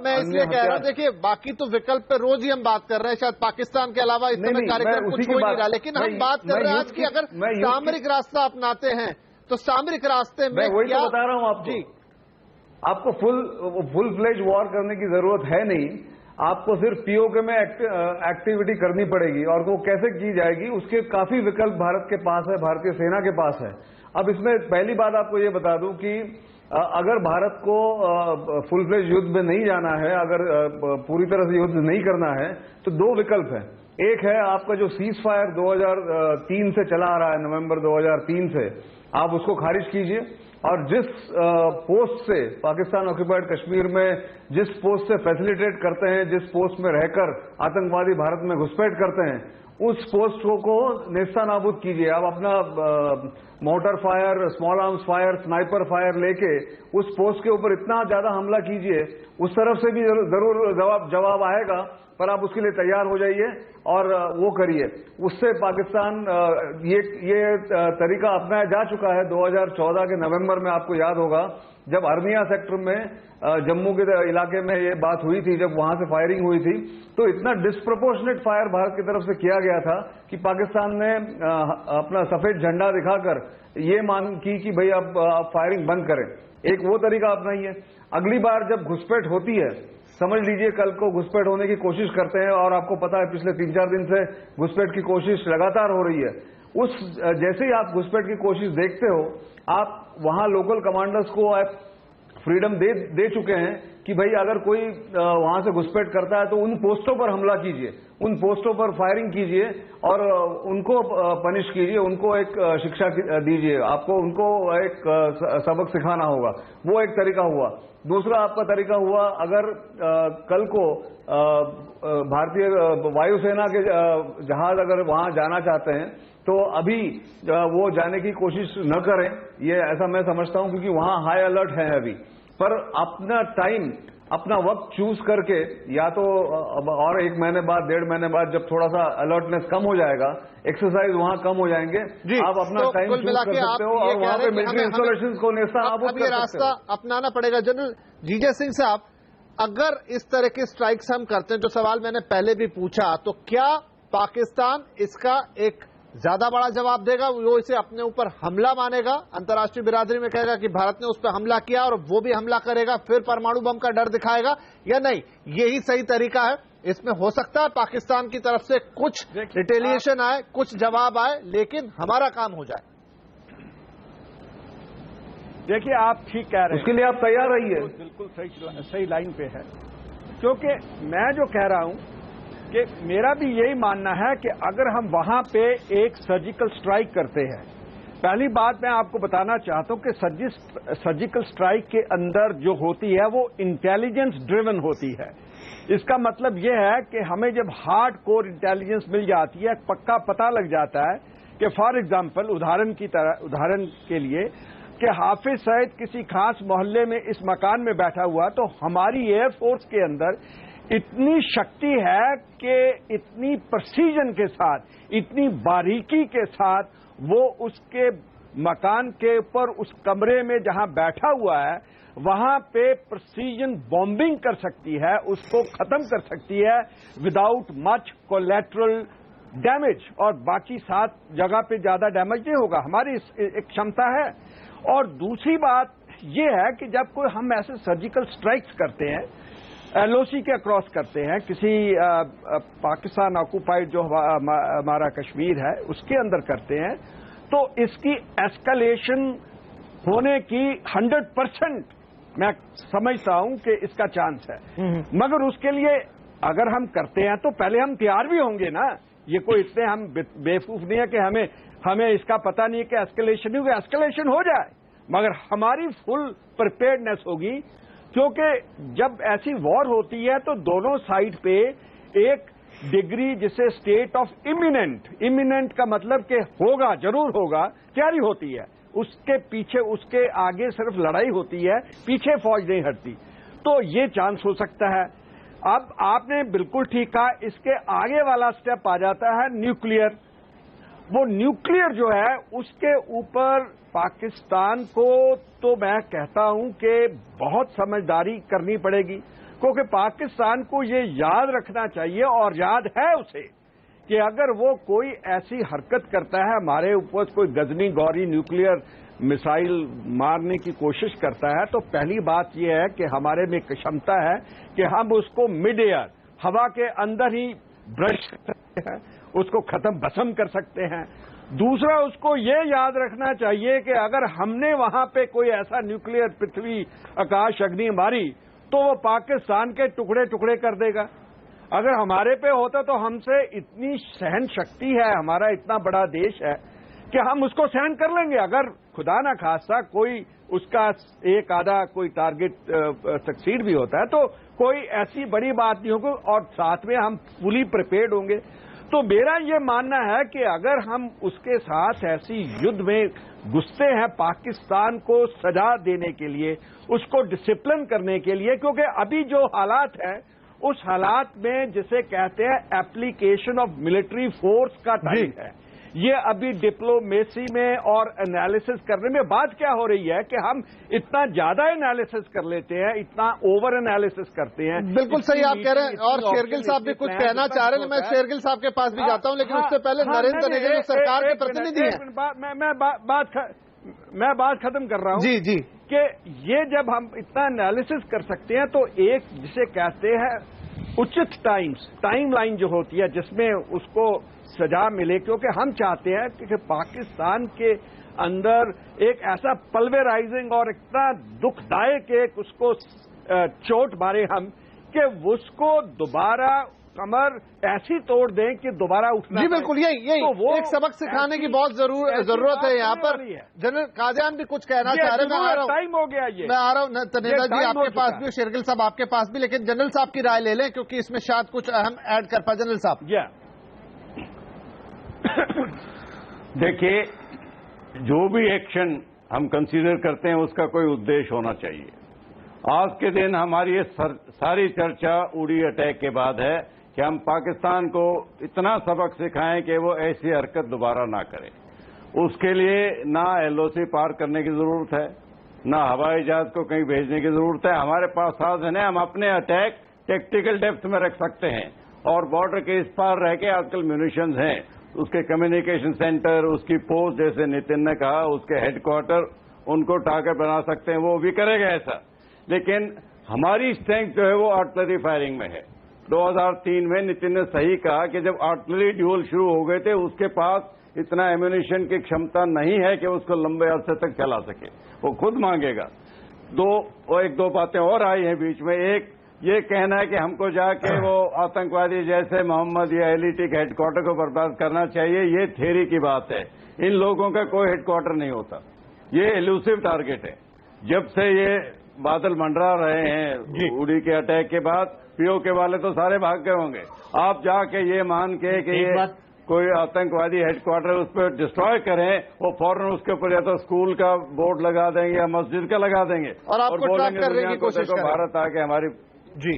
Speaker 1: मैं इसलिए कह रहा हूं, देखिए बाकी तो विकल्प पे रोज ही हम बात कर रहे हैं, शायद पाकिस्तान के अलावा इस समय कार्यक्रम कुछ हो ही नहीं रहा, लेकिन हम बात कर रहे हैं आज की, अगर सामरिक रास्ता अपनाते हैं तो सामरिक रास्ते में
Speaker 8: वही तो बता रहा हूं आपको। आपको फुल फ्लेज वॉर करने की जरूरत है नहीं, आपको सिर्फ पीओके में एक्टिविटी करनी पड़ेगी, और वो कैसे की जाएगी उसके काफी विकल्प भारत के पास है, भारतीय सेना के पास है। अब इसमें पहली बात आपको ये बता दूं कि अगर भारत को फुल फ्लेज युद्ध में नहीं जाना है, अगर पूरी तरह से युद्ध नहीं करना है, तो 2 विकल्प है। एक है आपका जो सीज फायर 2003 से चला आ रहा है, नवंबर 2003 से, आप उसको खारिज कीजिए, और जिस पोस्ट से पाकिस्तान ऑक्युपाइड कश्मीर में जिस पोस्ट से फैसिलिटेट करते हैं, जिस पोस्ट में रहकर आतंकवादी भारत में घुसपैठ करते हैं, उस पोस्ट को नेस्ता नाबूद कीजिए। आप अपना motor fire, small arms fire, sniper fire लेके उस पोस्ट के ऊपर इतना ज्यादा हमला कीजिए, उस तरफ से भी जरूर जवाब आएगा, पर आप उसके लिए तैयार हो जाइए और वो करिए। उससे पाकिस्तान ये तरीका अपनाया जा चुका है। 2014 के नवंबर में आपको याद होगा, जब अर्निया सेक्टर में जम्मू के इलाके में ये बात हुई थी, जब वहां से फायरिंग हुई थी, तो इतना डिस्प्रोपोर्शनेट फायर भारत की तरफ से किया गया था कि पाकिस्तान ने अपना सफेद झंडा दिखाकर ये मांग की कि भाई अब फायरिंग बंद करें। एक वो तरीका अपनाइए। अगली बार जब घुसपैठ होती है, समझ लीजिए कल को घुसपैठ होने की कोशिश करते हैं और आपको पता है पिछले 3-4 दिन से घुसपैठ की कोशिश लगातार हो रही है, जैसे ही आप घुसपैठ की कोशिश देखते हो, आप वहां लोकल कमांडर्स को आप फ्रीडम दे चुके हैं कि भाई अगर कोई वहां से घुसपैठ करता है तो उन पोस्टों पर हमला कीजिए, उन पोस्टों पर फायरिंग कीजिए और उनको पनिश कीजिए, उनको एक शिक्षा दीजिए, आपको उनको एक सबक सिखाना होगा। वो एक तरीका हुआ। दूसरा आपका तरीका हुआ, अगर कल को भारतीय वायुसेना के जहाज अगर वहां जाना चाहते हैं तो अभी वो जाने की कोशिश न करें, ये ऐसा मैं समझता हूं, क्योंकि वहां हाई अलर्ट है अभी। पर अपना टाइम, अपना वक्त चूज करके, या तो और 1 महीने बाद, 1.5 महीने बाद जब थोड़ा सा अलर्टनेस कम हो जाएगा, एक्सरसाइज वहां कम हो जाएंगे, आप अपना टाइम चूज कर सकते हो और वहां पे मिलिट्री इंस्टॉलेशन को नेस्तानाबूद कर सकते हो।
Speaker 1: रास्ता अपनाना पड़ेगा। जनरल जीजे सिंह साहब, अगर इस तरह के स्ट्राइक्स हम करते हैं, जो सवाल मैंने पहले भी पूछा, तो क्या पाकिस्तान इसका एक ज्यादा बड़ा जवाब देगा? वो इसे अपने ऊपर हमला मानेगा, अंतर्राष्ट्रीय बिरादरी में कहेगा कि भारत ने उस पर हमला किया और वो भी हमला करेगा, फिर परमाणु बम का डर दिखाएगा, या नहीं यही सही तरीका है? इसमें हो सकता है पाकिस्तान की तरफ से कुछ रिटेलिएशन आए, कुछ जवाब आए, लेकिन हमारा काम हो जाए।
Speaker 2: देखिए, आप ठीक कह रहे हैं,
Speaker 8: उसके लिए आप तैयार रहिए।
Speaker 2: बिल्कुल सही लाइन पे है, क्योंकि मैं जो कह रहा हूं कि मेरा भी यही मानना है कि अगर हम वहां पे एक सर्जिकल स्ट्राइक करते हैं, पहली बात मैं आपको बताना चाहता हूं कि सर्जिकल स्ट्राइक के अंदर जो होती है वो इंटेलिजेंस ड्रिवन होती है। इसका मतलब यह है कि हमें जब हार्ड कोर इंटेलिजेंस मिल जाती है, पक्का पता लग जाता है कि फॉर एग्जाम्पल, उदाहरण के लिए, कि हाफिज सईद किसी खास मोहल्ले में इस मकान में बैठा हुआ, तो हमारी एयरफोर्स के अंदर इतनी शक्ति है कि इतनी प्रिसीजन के साथ, इतनी बारीकी के साथ वो उसके मकान के ऊपर, उस कमरे में जहां बैठा हुआ है, वहां पे प्रिसीजन बॉम्बिंग कर सकती है, उसको खत्म कर सकती है विदाउट मच कोलैटरल डैमेज, और बाकी 7 जगह पे ज्यादा डैमेज नहीं होगा। हमारी एक क्षमता है। और दूसरी बात यह है कि जब कोई हम ऐसे सर्जिकल स्ट्राइक्स करते हैं, एलओसी के क्रॉस करते हैं, किसी पाकिस्तान ऑक्युपाइड जो हमारा कश्मीर है उसके अंदर करते हैं, तो इसकी एस्केलेशन होने की 100% मैं समझता हूं कि इसका चांस है। मगर उसके लिए अगर हम करते हैं तो पहले हम तैयार भी होंगे ना। ये कोई इतने हम बेवकूफ नहीं है कि हमें इसका पता नहीं है कि एस्केलेशन होगी। एस्केलेशन हो जाए, मगर हमारी फुल प्रिपेयर्डनेस होगी, क्योंकि जब ऐसी वॉर होती है तो दोनों साइड पे एक डिग्री, जिसे स्टेट ऑफ इमिनेंट का मतलब कि होगा, जरूर होगा, तैयारी होती है। उसके पीछे, उसके आगे सिर्फ लड़ाई होती है, पीछे फौज नहीं हटती। तो ये चांस हो सकता है। अब आपने बिल्कुल ठीक कहा, इसके आगे वाला स्टेप आ जाता है न्यूक्लियर। वो न्यूक्लियर जो है उसके ऊपर पाकिस्तान को तो मैं कहता हूं कि बहुत समझदारी करनी पड़ेगी, क्योंकि पाकिस्तान को ये याद रखना चाहिए, और याद है उसे, कि अगर वो कोई ऐसी हरकत करता है, हमारे ऊपर कोई गजनी गौरी न्यूक्लियर मिसाइल मारने की कोशिश करता है, तो पहली बात यह है कि हमारे में क्षमता है कि हम उसको मिड एयर, हवा के अंदर ही ब्रश कर सकते हैं, उसको खत्म भस्म कर सकते हैं। दूसरा, उसको ये याद रखना चाहिए कि अगर हमने वहां पे कोई ऐसा न्यूक्लियर पृथ्वी आकाश अग्नि मारी तो वो पाकिस्तान के टुकड़े टुकड़े कर देगा। अगर हमारे पे होता तो हमसे इतनी सहन शक्ति है, हमारा इतना बड़ा देश है कि हम उसको सहन कर लेंगे। अगर खुदा ना खास्ता कोई उसका एक आधा कोई टारगेट सक्सीड भी होता है तो कोई ऐसी बड़ी बात नहीं होगी, और साथ में हम फुली प्रिपेयर्ड होंगे। तो मेरा ये मानना है कि अगर हम उसके साथ ऐसी युद्ध में घुसते हैं पाकिस्तान को सजा देने के लिए, उसको डिसिप्लिन करने के लिए, क्योंकि अभी जो हालात है उस हालात में जिसे कहते हैं एप्लीकेशन ऑफ मिलिट्री फोर्स का टाइम है, ये अभी डिप्लोमेसी में और एनालिसिस करने में बात क्या हो रही है कि हम इतना ज्यादा एनालिसिस कर लेते हैं, इतना ओवर एनालिसिस करते हैं।
Speaker 1: बिल्कुल सही आप कह रहे हैं, और शेरगिल साहब भी कुछ कहना चाह रहे हैं। मैं शेरगिल साहब के पास भी जाता हूं, लेकिन उससे पहले नरेंद्र तनेजा जो सरकार के प्रतिनिधि हैं,
Speaker 2: मैं बात खत्म कर रहा हूं
Speaker 1: जी जी,
Speaker 2: कि ये जब हम इतना एनालिसिस कर सकते हैं तो एक जिसे कहते हैं उचित टाइम लाइन जो होती है जिसमें उसको सजा मिले, क्योंकि हम चाहते हैं कि पाकिस्तान के अंदर एक ऐसा पल्वेराइजिंग और इतना दुखदायक एक उसको चोट मारे हम कि उसको दोबारा कमर ऐसी तोड़ दें कि दोबारा उठना।
Speaker 1: जी बिल्कुल, यही तो एक सबक सिखाने की बहुत जरूरत है यहाँ पर। जनरल कादियान भी कुछ कहना चाह रहे हैं। मैं आ रहा हूँ,
Speaker 2: टाइम हो गया ये,
Speaker 1: मैं आ रहा हूँ तनेजा जी आपके पास भी, शेरगिल साहब आपके पास भी, लेकिन जनरल साहब की राय ले लें क्योंकि इसमें शायद कुछ अहम ऐड कर पाए। जनरल साहब।
Speaker 3: देखिए, जो भी एक्शन हम कंसीडर करते हैं उसका कोई उद्देश्य होना चाहिए। आज के दिन हमारी ये सारी चर्चा उड़ी अटैक के बाद है कि हम पाकिस्तान को इतना सबक सिखाएं कि वो ऐसी हरकत दोबारा ना करे। उसके लिए ना एलओसी पार करने की जरूरत है, ना हवाई जहाज को कहीं भेजने की जरूरत है। हमारे पास साधन है, हम अपने अटैक टेक्टिकल डेप्थ में रख सकते हैं और बॉर्डर के इस पार रह के आजकल म्यूनिशंस हैं, उसके कम्युनिकेशन सेंटर, उसकी पोस्ट, जैसे नितिन ने कहा, उसके हेडक्वार्टर, उनको टारगेट बना सकते हैं। वो भी करेगा ऐसा, लेकिन हमारी स्ट्रेंथ जो है वो आर्टिलरी फायरिंग में है। 2003 में नितिन ने सही कहा कि जब आर्टिलरी ड्यूल शुरू हो गए थे उसके पास इतना एम्यूनिशन की क्षमता नहीं है कि उसको लंबे अरसे तक चला सके, वो खुद मांगेगा। एक दो बातें और आई हैं बीच में। एक ये कहना है कि हमको जाके वो आतंकवादी जैसे मोहम्मद या एलईटी के हेडक्वार्टर को बर्बाद करना चाहिए, ये थ्योरी की बात है। इन लोगों का कोई हेडक्वार्टर नहीं होता, ये एल्यूसिव टारगेट है। जब से ये बादल मंडरा रहे हैं उड़ी के अटैक के बाद, पीओके वाले तो सारे भाग गए होंगे। आप जाके ये मान के कि ये कोई आतंकवादी हेडक्वार्टर उस पर डिस्ट्रॉय करें, वो फौरन उसके ऊपर या तो स्कूल का बोर्ड लगा देंगे या मस्जिद का लगा देंगे
Speaker 1: और आपको ट्रैप करने की कोशिश करें।
Speaker 3: भारत आके हमारी
Speaker 1: जी।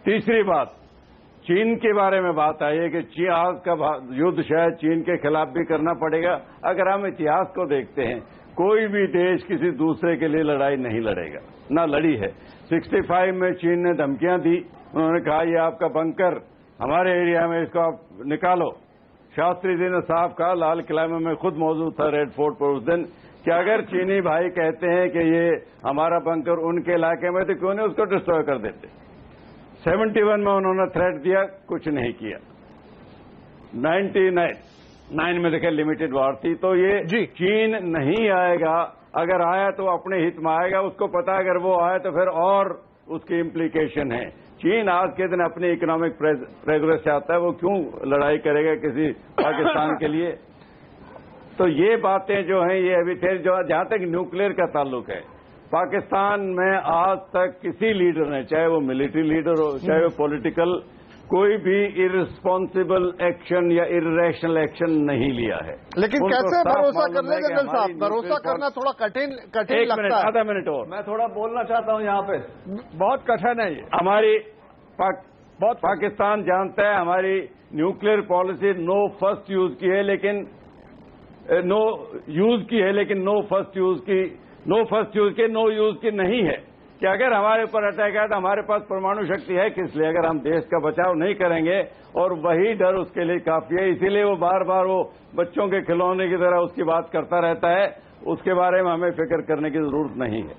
Speaker 3: तीसरी बात, चीन के बारे में बात आई है कि आज का युद्ध शायद चीन के खिलाफ भी करना पड़ेगा। अगर हम इतिहास को देखते हैं, कोई भी देश किसी दूसरे के लिए लड़ाई नहीं लड़ेगा, ना लड़ी है। 65 में चीन ने धमकियां दी, उन्होंने कहा ये आपका बंकर हमारे एरिया में, इसको आप निकालो। शास्त्री जी ने साफ कहा, लाल किला में मैं खुद मौजूद था रेड फोर्ट पर उस दिन, कि अगर चीनी भाई कहते हैं कि ये हमारा बंकर उनके इलाके में, तो क्यों नहीं उसको डिस्ट्रॉय कर देते। 71 में उन्होंने थ्रेट दिया, कुछ नहीं किया। 99 में देखिए लिमिटेड वॉर थी। तो ये चीन नहीं आएगा, अगर आया तो अपने हित में आएगा, उसको पता है अगर वो आए तो फिर और उसकी इम्प्लीकेशन है। चीन आज के दिन अपनी इकोनॉमिक प्रोग्रेस चाहता है, वो क्यों लड़ाई करेगा किसी पाकिस्तान के लिए। तो ये बातें जो हैं ये अभी थे। जो जहां तक न्यूक्लियर का ताल्लुक है, पाकिस्तान में आज तक किसी लीडर ने, चाहे वो मिलिट्री लीडर हो चाहे वो पॉलिटिकल, कोई भी इररिस्पॉन्सिबल एक्शन या इररेशनल एक्शन नहीं लिया है।
Speaker 1: लेकिन कैसे भरोसा कर ले जनरल साहब, भरोसा करना थोड़ा कठिन लगता है।
Speaker 3: आधा मिनट और
Speaker 8: मैं थोड़ा बोलना चाहता हूं यहाँ पे,
Speaker 2: बहुत कठिन है ये।
Speaker 3: हमारी पाकिस्तान जानता है हमारी nuclear policy no first use की है, लेकिन नो यूज की है, लेकिन नो फर्स्ट यूज की नो यूज की नहीं है। कि अगर हमारे ऊपर अटैक आया तो हमारे पास परमाणु शक्ति है किस लिए, अगर हम देश का बचाव नहीं करेंगे, और वही डर उसके लिए काफी है। इसीलिए वो बार बार वो बच्चों के खिलौने की तरह उसकी बात करता रहता है, उसके बारे में हमें फिक्र करने की जरूरत नहीं है।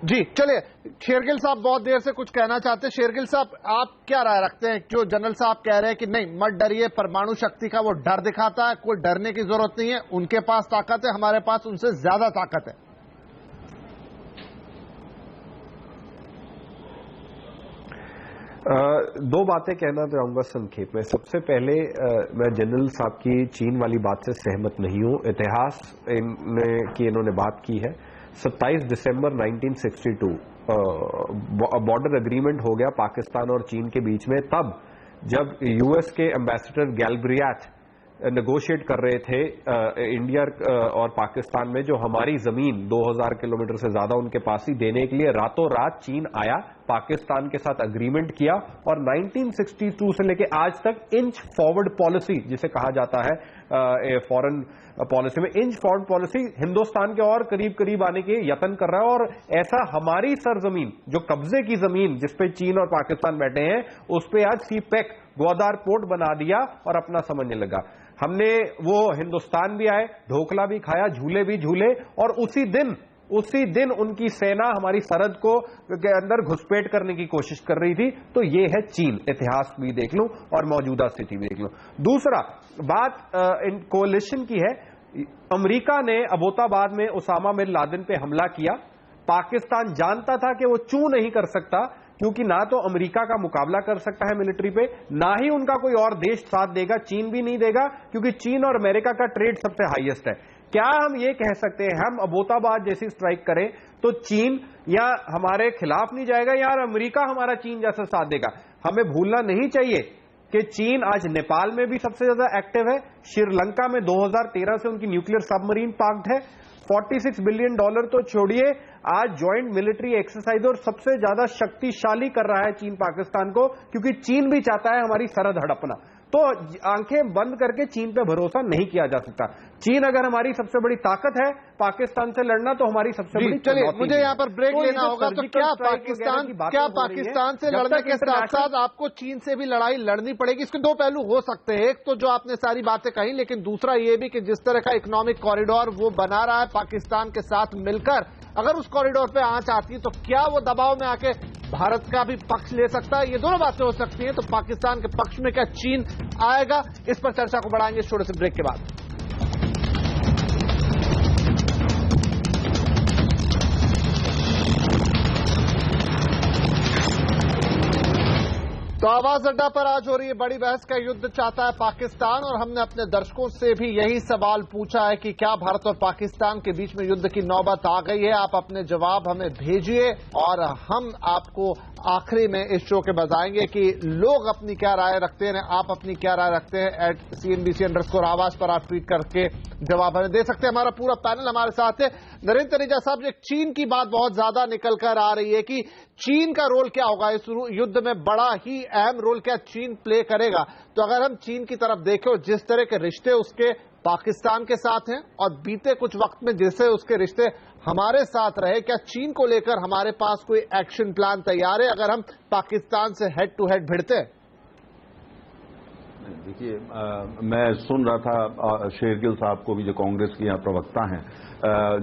Speaker 1: जी चलिए, शेरगिल साहब बहुत देर से कुछ कहना चाहते हैं। शेरगिल साहब, आप क्या राय रखते हैं? जो जनरल साहब कह रहे हैं कि नहीं मत डरिए, परमाणु शक्ति का वो डर दिखाता है, कोई डरने की जरूरत नहीं है, उनके पास ताकत है, हमारे पास उनसे ज्यादा ताकत है।
Speaker 6: दो बातें कहना चाहूंगा संक्षेप में। सबसे पहले मैं जनरल साहब की चीन वाली बात से सहमत नहीं हूं। इतिहास की इन्होंने बात की है। 27 दिसंबर 1962 बॉर्डर एग्रीमेंट हो गया पाकिस्तान और चीन के बीच में। तब जब यूएस के एम्बेसडर गैलब्रियाथ नेगोशिएट कर रहे थे इंडिया और पाकिस्तान में, जो हमारी जमीन 2000 किलोमीटर से ज्यादा उनके पास ही देने के लिए रातों रात चीन आया, पाकिस्तान के साथ अग्रीमेंट किया और 1962 से लेके आज तक इंच फॉरवर्ड पॉलिसी जिसे कहा जाता है फॉरेन पॉलिसी में, इंच फॉरवर्ड पॉलिसी हिंदुस्तान के और करीब करीब आने के यत्न कर रहा है। और ऐसा हमारी सरजमीन, जो कब्जे की जमीन जिसपे चीन और पाकिस्तान बैठे हैं, उस पे आज सीपैक ग्वादार पोर्ट बना दिया और अपना समझने लगा। हमने वो हिंदुस्तान भी आए, ढोकला भी खाया, झूले भी झूले, और उसी दिन उनकी सेना हमारी सरहद को के अंदर घुसपैठ करने की कोशिश कर रही थी। तो ये है चीन, इतिहास भी देख लूं और मौजूदा स्थिति भी देख लूं। दूसरा बात इन कोalition की है। अमेरिका ने अबोताबाद में उसामा बिन लादेन पे हमला किया। पाकिस्तान जानता था कि वो चू नहीं कर सकता, क्योंकि ना तो अमेरिका का मुकाबला कर सकता है मिलिट्री पे, ना ही उनका कोई और देश साथ देगा, चीन भी नहीं देगा, क्योंकि चीन और अमेरिका का ट्रेड सबसे हाईएस्ट है। क्या हम ये कह सकते हैं हम अबोताबाद जैसी स्ट्राइक करें तो चीन या हमारे खिलाफ नहीं जाएगा या अमेरिका हमारा चीन जैसा साथ देगा? हमें भूलना नहीं चाहिए कि चीन आज नेपाल में भी सबसे ज्यादा एक्टिव है। श्रीलंका में 2013 से उनकी न्यूक्लियर सबमरीन पार्क्ड है। $46 बिलियन तो छोड़िए, आज ज्वाइंट मिलिट्री एक्सरसाइज और सबसे ज्यादा शक्तिशाली कर रहा है चीन पाकिस्तान को, क्योंकि चीन भी चाहता है हमारी सरहद हड़पना। तो आंखें बंद करके चीन पे भरोसा नहीं किया जा सकता। चीन अगर हमारी सबसे बड़ी ताकत है पाकिस्तान से लड़ना, तो हमारी सबसे बड़ी
Speaker 1: चलिए मुझे यहाँ पर ब्रेक लेना होगा। तो क्या पाकिस्तान से लड़ने के साथ साथ आपको चीन से भी लड़ाई लड़नी पड़ेगी? इसके दो पहलू हो सकते हैं। एक तो जो आपने सारी बातें कही, लेकिन दूसरा ये भी कि जिस तरह का इकोनॉमिक कॉरिडोर वो बना रहा है पाकिस्तान के साथ मिलकर, अगर उस कॉरिडोर पे आंच आती है तो क्या वो दबाव में आके भारत का भी पक्ष ले सकता है? ये दोनों बातें हो सकती हैं। तो पाकिस्तान के पक्ष में क्या चीन आएगा, इस पर चर्चा को बढ़ाएंगे छोटे से ब्रेक के बाद। तो आवाज अड्डा पर आज हो रही है बड़ी बहस। का युद्ध चाहता है पाकिस्तान, और हमने अपने दर्शकों से भी यही सवाल पूछा है कि क्या भारत और पाकिस्तान के बीच में युद्ध की नौबत आ गई है? आप अपने जवाब हमें भेजिए और हम आपको आखिरी में इस शो के बताएंगे कि लोग अपनी क्या राय रखते हैं, आप अपनी क्या राय रखते हैं। @CNBC_आवाज पर आप ट्वीट करके जवाब हमें दे सकते हैं। हमारा पूरा पैनल हमारे साथ है। नरेंद्र तनेजा साहब, चीन की बात बहुत ज्यादा निकल कर आ रही है कि चीन का रोल क्या होगा इस युद्ध में? बड़ा ही अहम रोल क्या चीन प्ले करेगा? तो अगर हम चीन की तरफ देखें, जिस तरह के रिश्ते उसके पाकिस्तान के साथ हैं और बीते कुछ वक्त में जैसे उसके रिश्ते हमारे साथ रहे, क्या चीन को लेकर हमारे पास कोई एक्शन प्लान तैयार है अगर हम पाकिस्तान से हेड टू हेड भिड़ते हैं?
Speaker 5: देखिए, मैं सुन रहा था शेरगिल साहब को भी, जो कांग्रेस के यहाँ प्रवक्ता हैं,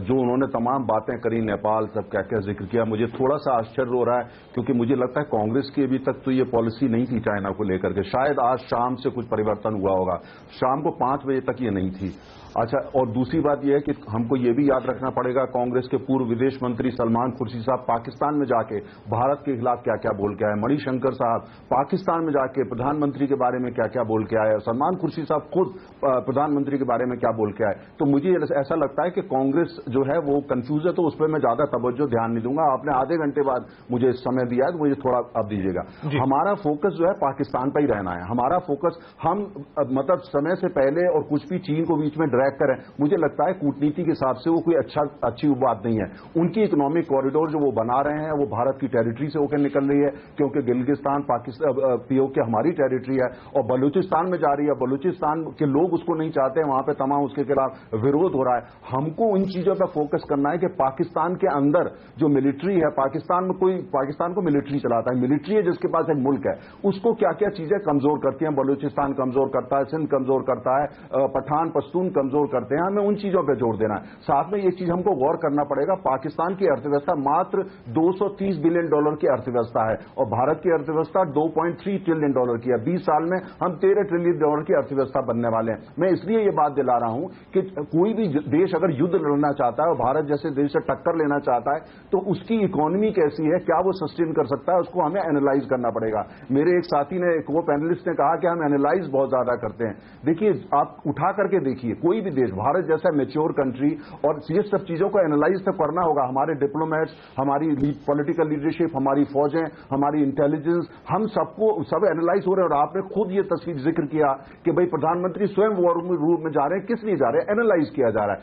Speaker 5: जो उन्होंने तमाम बातें करी, नेपाल सब क्या क्या जिक्र किया। मुझे थोड़ा सा आश्चर्य हो रहा है, क्योंकि मुझे लगता है कांग्रेस की अभी तक तो ये पॉलिसी नहीं थी चाइना को लेकर के। शायद आज शाम से कुछ परिवर्तन हुआ होगा, शाम को 5 बजे तक ये नहीं थी। अच्छा, और दूसरी बात यह है कि हमको ये भी याद रखना पड़ेगा, कांग्रेस के पूर्व विदेश मंत्री सलमान खुर्शीद साहब पाकिस्तान में जाके भारत के खिलाफ क्या क्या बोल के आए। मणिशंकर साहब पाकिस्तान में जाके प्रधानमंत्री के बारे में क्या क्या बोल के आए। सलमान खुर्शीद साहब खुद प्रधानमंत्री के बारे में क्या बोल के आए। तो मुझे ऐसा लगता है कि कांग्रेस जो है वो कंफ्यूज है, तो उस पर मैं ज्यादा तवज्जो ध्यान नहीं दूंगा। आपने आधे घंटे बाद मुझे समय दिया है, तो मुझे थोड़ा अब दीजिएगा। हमारा फोकस जो है पाकिस्तान पर ही रहना है। हमारा फोकस, हम मतलब समय से पहले और कुछ भी चीन को बीच में ड्रैग करें, मुझे लगता है कूटनीति के हिसाब से वो कोई अच्छी बात नहीं है। उनकी इकोनॉमिक कॉरिडोर जो वो बना रहे हैं वो भारत की टेरिटरी से होकर निकल रही है, क्योंकि गिलगिस्तान पाकिस्तान POK हमारी टेरिटरी है और बलूचिस्तान में जा रही है। बलूचिस्तान के लोग उसको नहीं चाहते, वहां पे तमाम उसके खिलाफ विरोध हो रहा है। हमको उन चीजों पर फोकस करना है कि पाकिस्तान के अंदर जो मिलिट्री है, पाकिस्तान को मिलिट्री चलाता है, मिलिट्री है जिसके पास एक मुल्क है, उसको क्या क्या चीजें कमजोर करती हैं। बलूचिस्तान कमजोर करता है, सिंध कमजोर करता है, पठान पश्तून कमजोर करते हैं। हमें उन चीजों पर जोर देना है। साथ में एक चीज हमको गौर करना पड़ेगा, पाकिस्तान की अर्थव्यवस्था मात्र $230 बिलियन की अर्थव्यवस्था है और भारत की अर्थव्यवस्था $2.3 ट्रिलियन की है। 20 साल में हम $13 ट्रिलियन की अर्थव्यवस्था बनने वाले हैं। मैं इसलिए ये बात दिला रहा हूं कि कोई भी देश अगर युद्ध लड़ना चाहता है और भारत जैसे देश से टक्कर लेना चाहता है तो उसकी इकोनॉमी कैसी है, क्या वो सस्टेन कर सकता है, उसको हमें एनालाइज करना पड़ेगा। मेरे एक साथी ने, एक वो पैनलिस्ट ने कहा कि हम एनालाइज बहुत ज्यादा करते हैं। देखिए, आप उठा करके देखिए, कोई भी देश, भारत जैसा मैच्योर कंट्री, और ये सब चीजों को एनालाइज तो करना होगा। हमारे डिप्लोमेट्स, हमारी पॉलिटिकल लीडरशिप, हमारी फौजें, हमारी इंटेलिजेंस, हम सबको सब एनालाइज हो रहे हैं। और आपने खुद ये तस्वीर जिक्र किया कि भाई प्रधानमंत्री स्वयं वॉर रूम में जा रहे हैं, किस लिए जा रहे हैं, एनालाइज किया जा रहा है,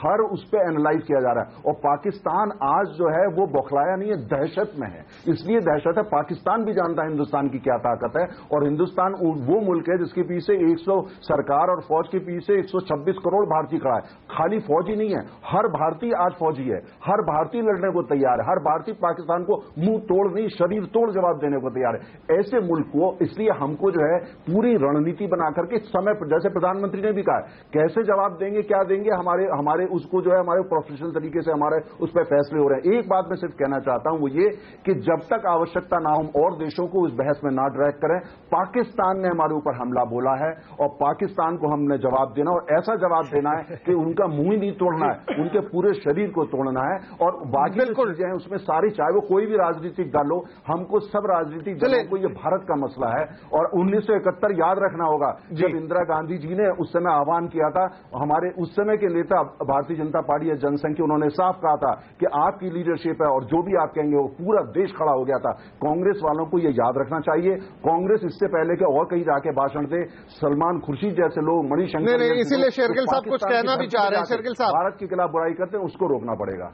Speaker 5: हर उस पर एनालाइज किया जा रहा है। और पाकिस्तान आज जो है वो बौखलाया नहीं है, दहशत में है। इसलिए दहशत है, पाकिस्तान भी जानता है हिंदुस्तान की क्या ताकत है, और हिंदुस्तान वो मुल्क है जिसके पीछे 100 सरकार और फौज के पीछे 126 करोड़ भारतीय खड़ा है। खाली फौज ही नहीं है, हर भारतीय आज फौजी है, हर भारतीय लड़ने को तैयार है, हर भारतीय पाकिस्तान को मुंह तोड़ नहीं शरीर तोड़ जवाब देने को तैयार है। ऐसे मुल्क को, इसलिए हमको जो है पूरी रणनीति बना करके समय पर, जैसे प्रधानमंत्री ने भी कहा, कैसे जवाब देंगे, क्या देंगे, हमारे उसको जो है हमारे प्रोफेशनल तरीके से हमारे उस पर फैसले हो रहे हैं। एक बात मैं सिर्फ कहना चाहता हूं, वो ये कि जब तक आवश्यकता ना हो और देशों को उस बहस में ना ड्रैग करें। पाकिस्तान ने हमारे ऊपर हमला बोला है और पाकिस्तान को हमने जवाब देना, और ऐसा जवाब देना है कि उनका मुंह ही नहीं तोड़ना है, उनके पूरे शरीर को तोड़ना है। और बाकी चीजें हैं उसमें सारी, चाहे वो कोई भी राजनीतिक दल हो, हमको सब राजनीतिक दलों को ये भारत का मसला है। और 1971 याद रखना होगा, जब इंदिरा गांधी जी ने उस समय आह्वान किया था, हमारे उस समय के नेता भारतीय जनता पार्टी या जनसंघ, उन्होंने साफ कहा था कि आपकी लीडरशिप है और जो भी आप कहेंगे वो पूरा देश खड़ा हो गया था। कांग्रेस वालों को ये याद रखना चाहिए। कांग्रेस इससे पहले के और कहीं जाके भाषण दे, सलमान खुर्शीद जैसे लोग, मणिशंकर,
Speaker 1: इसीलिए शेरगिल साहब कुछ कहना भी चाह रहे हैं। शेरगिल साहब,
Speaker 5: भारत के खिलाफ बुराई करते हैं, उसको रोकना पड़ेगा।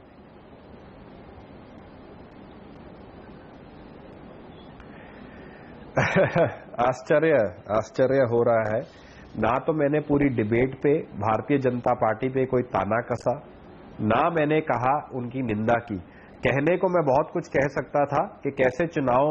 Speaker 6: आश्चर्य हो रहा है ना। तो मैंने पूरी डिबेट पे भारतीय जनता पार्टी पे कोई ताना कसा, ना मैंने कहा उनकी निंदा की। कहने को मैं बहुत कुछ कह सकता था कि कैसे चुनाव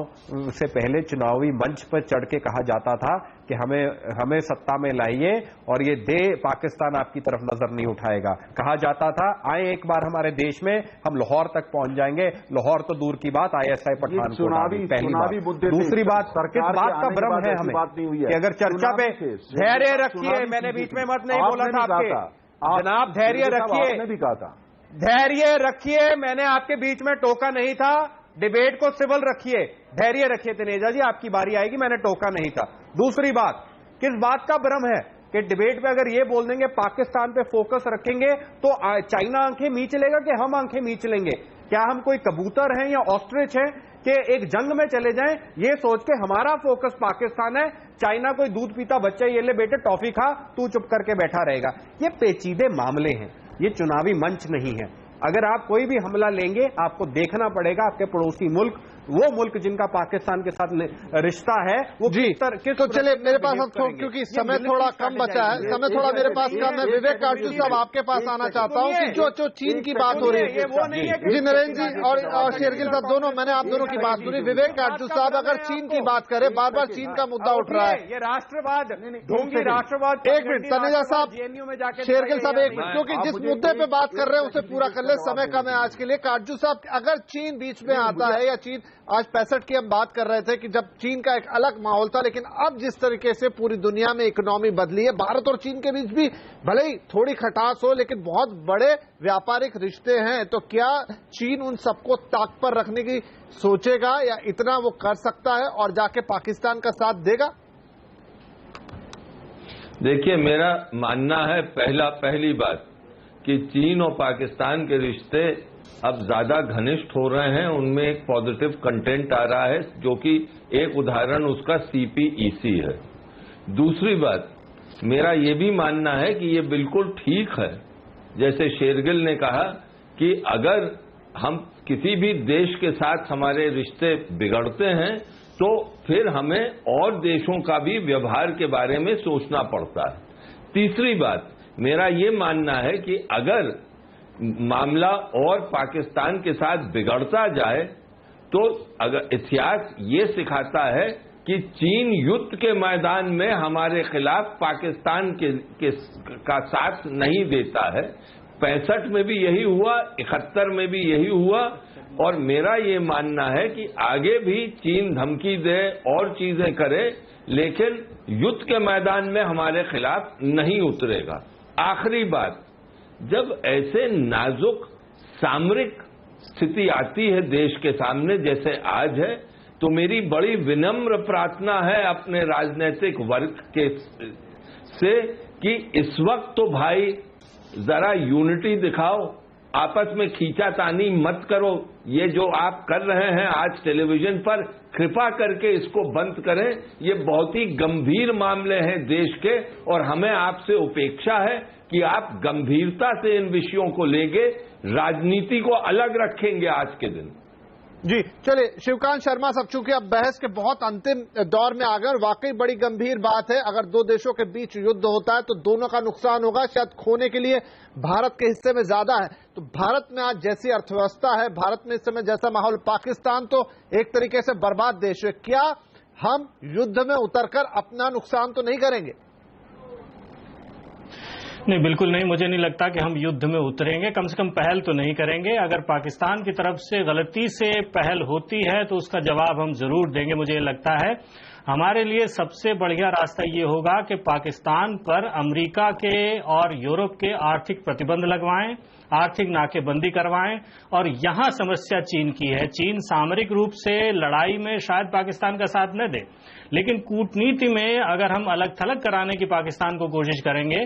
Speaker 6: से पहले चुनावी मंच पर चढ़ के कहा जाता था कि हमें सत्ता में लाइए और ये दे पाकिस्तान आपकी तरफ नजर नहीं उठाएगा। कहा जाता था आए एक बार हमारे देश में, हम लाहौर तक पहुंच जाएंगे। लाहौर तो दूर की बात, ISI पठानकोट आ गई, पहली बात। दूसरी बात, किस बात का भ्रम है हमें कि अगर चर्चा पे धैर्य रखिए, मैंने बीच में मत नहीं बोला था आपके जनाब, धैर्य रखिए,
Speaker 5: भी कहा था
Speaker 6: धैर्य रखिए, मैंने आपके बीच में टोका नहीं था। डिबेट को सिविल रखिए, धैर्य रखिए तनेजा जी, आपकी बारी आएगी, मैंने टोका नहीं था। दूसरी बात, किस बात का भ्रम है कि डिबेट में अगर ये बोल देंगे पाकिस्तान पे फोकस रखेंगे तो चाइना आंखें मींच लेगा कि हम आंखें मींच लेंगे? क्या हम कोई कबूतर हैं या ऑस्ट्रिच हैं कि एक जंग में चले जाएं ये सोच के हमारा फोकस पाकिस्तान है, चाइना कोई दूध पीता बच्चा, ये ले बेटे टॉफी खा, तू चुप करके बैठा रहेगा। ये पेचीदे मामले हैं, ये चुनावी मंच नहीं है। अगर आप कोई भी हमला लेंगे, आपको देखना पड़ेगा आपके पड़ोसी मुल्क, वो मुल्क जिनका पाकिस्तान के साथ रिश्ता है, वो किस
Speaker 1: तो चलिए मेरे पास अब क्योंकि समय थोड़ा कम बचा है, समय थोड़ा मेरे पास कम है। विवेक काटजू साहब, आपके पास आना चाहता हूँ कि जो चीन की बात हो रही है, जी नरेंद्र जी और शेरगिल साहब दोनों, मैंने आप दोनों की बात सुनी। विवेक काटजू साहब, अगर चीन की बात करें, बार बार चीन का मुद्दा उठ रहा है,
Speaker 6: ये राष्ट्रवाद, ढोंगी राष्ट्रवाद।
Speaker 1: एक मिनट तनेजा साहब, शेरगिल साहब एक मिनट, क्योंकि जिस मुद्दे पे बात कर रहे हैं उसे पूरा कर ले, समय कम है आज के लिए। काटजू साहब, अगर चीन बीच में आता है, या चीन, आज 65 की हम बात कर रहे थे कि जब चीन का एक अलग माहौल था, लेकिन अब जिस तरीके से पूरी दुनिया में इकोनॉमी बदली है, भारत और चीन के बीच भी भले ही थोड़ी खटास हो, लेकिन बहुत बड़े व्यापारिक रिश्ते हैं, तो क्या चीन उन सबको ताक पर रखने की सोचेगा, या इतना वो कर सकता है और जाके पाकिस्तान का साथ देगा?
Speaker 4: देखिए, मेरा मानना है पहली बात कि चीन और पाकिस्तान के रिश्ते अब ज्यादा घनिष्ठ हो रहे हैं, उनमें एक पॉजिटिव कंटेंट आ रहा है, जो कि एक उदाहरण उसका CPEC है। दूसरी बात, मेरा ये भी मानना है कि ये बिल्कुल ठीक है, जैसे शेरगिल ने कहा कि अगर हम किसी भी देश के साथ हमारे रिश्ते बिगड़ते हैं तो फिर हमें और देशों का भी व्यवहार के बारे में सोचना पड़ता है। तीसरी बात, मेरा ये मानना है कि अगर मामला और पाकिस्तान के साथ बिगड़ता जाए तो अगर इतिहास ये सिखाता है कि चीन युद्ध के मैदान में हमारे खिलाफ पाकिस्तान का साथ नहीं देता है। 65 में भी यही हुआ, 71 में भी यही हुआ, और मेरा ये मानना है कि आगे भी चीन धमकी दे और चीजें करे, लेकिन युद्ध के मैदान में हमारे खिलाफ नहीं उतरेगा। आखिरी बात, जब ऐसे नाजुक सामरिक स्थिति आती है देश के सामने जैसे आज है, तो मेरी बड़ी विनम्र प्रार्थना है अपने राजनीतिक वर्ग के से कि इस वक्त तो भाई जरा यूनिटी दिखाओ, आपस में खींचातानी मत करो। ये जो आप कर रहे हैं आज टेलीविजन पर, कृपा करके इसको बंद करें। ये बहुत ही गंभीर मामले हैं देश के, और हमें आपसे उपेक्षा है कि आप गंभीरता से इन विषयों को लेंगे, राजनीति को अलग रखेंगे आज के दिन।
Speaker 1: जी चलिए शिवकांत शर्मा साहब, चूंकि अब बहस के बहुत अंतिम दौर में आ गए और वाकई बड़ी गंभीर बात है, अगर दो देशों के बीच युद्ध होता है तो दोनों का नुकसान होगा, शायद खोने के लिए भारत के हिस्से में ज्यादा है। तो भारत में आज जैसी अर्थव्यवस्था है, भारत में इस समय जैसा माहौल, पाकिस्तान तो एक तरीके से बर्बाद देश है। क्या हम युद्ध में उतरकर अपना नुकसान तो नहीं करेंगे?
Speaker 7: नहीं, बिल्कुल नहीं। मुझे नहीं लगता कि हम युद्ध में उतरेंगे, कम से कम पहल तो नहीं करेंगे। अगर पाकिस्तान की तरफ से गलती से पहल होती है तो उसका जवाब हम जरूर देंगे। मुझे लगता है हमारे लिए सबसे बढ़िया रास्ता ये होगा कि पाकिस्तान पर अमेरिका के और यूरोप के आर्थिक प्रतिबंध लगवाएं, आर्थिक नाकेबंदी करवाएं। और यहां समस्या चीन की है। चीन सामरिक रूप से लड़ाई में शायद पाकिस्तान का साथ न दे, लेकिन कूटनीति में अगर हम अलग थलग कराने की पाकिस्तान को कोशिश करेंगे,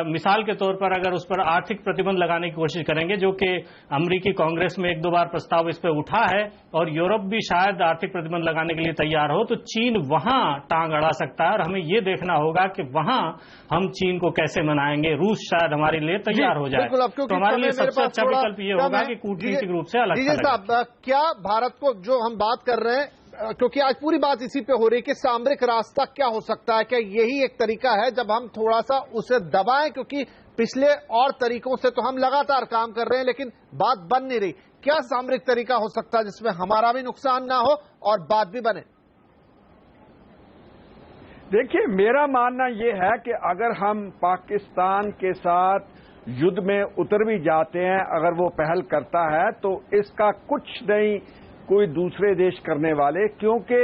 Speaker 7: मिसाल के तौर पर अगर उस पर आर्थिक प्रतिबंध लगाने की कोशिश करेंगे, जो कि अमेरिकी कांग्रेस में एक दो बार प्रस्ताव इस पर उठा है और यूरोप भी शायद आर्थिक प्रतिबंध लगाने के लिए तैयार हो, तो चीन वहां टांग अड़ा सकता है। और हमें यह देखना होगा कि वहां हम चीन को कैसे मनाएंगे। रूस शायद हमारे लिए तैयार हो जाए, तो हमारे लिए सबसे अच्छा विकल्प ये होगा कि कूटनीतिक रूप से अलग थलग।
Speaker 1: साहब, क्या भारत को, जो हम बात कर रहे हैं, क्योंकि आज पूरी बात इसी पे हो रही है कि सामरिक रास्ता क्या हो सकता है, क्या यही एक तरीका है जब हम थोड़ा सा उसे दबाएं? क्योंकि पिछले और तरीकों से तो हम लगातार काम कर रहे हैं लेकिन बात बन नहीं रही। क्या सामरिक तरीका हो सकता है जिसमें हमारा भी नुकसान ना हो और बात भी बने?
Speaker 2: देखिए, मेरा मानना यह है कि अगर हम पाकिस्तान के साथ युद्ध में उतर भी जाते हैं, अगर वो पहल करता है, तो इसका कुछ नहीं कोई दूसरे देश करने वाले, क्योंकि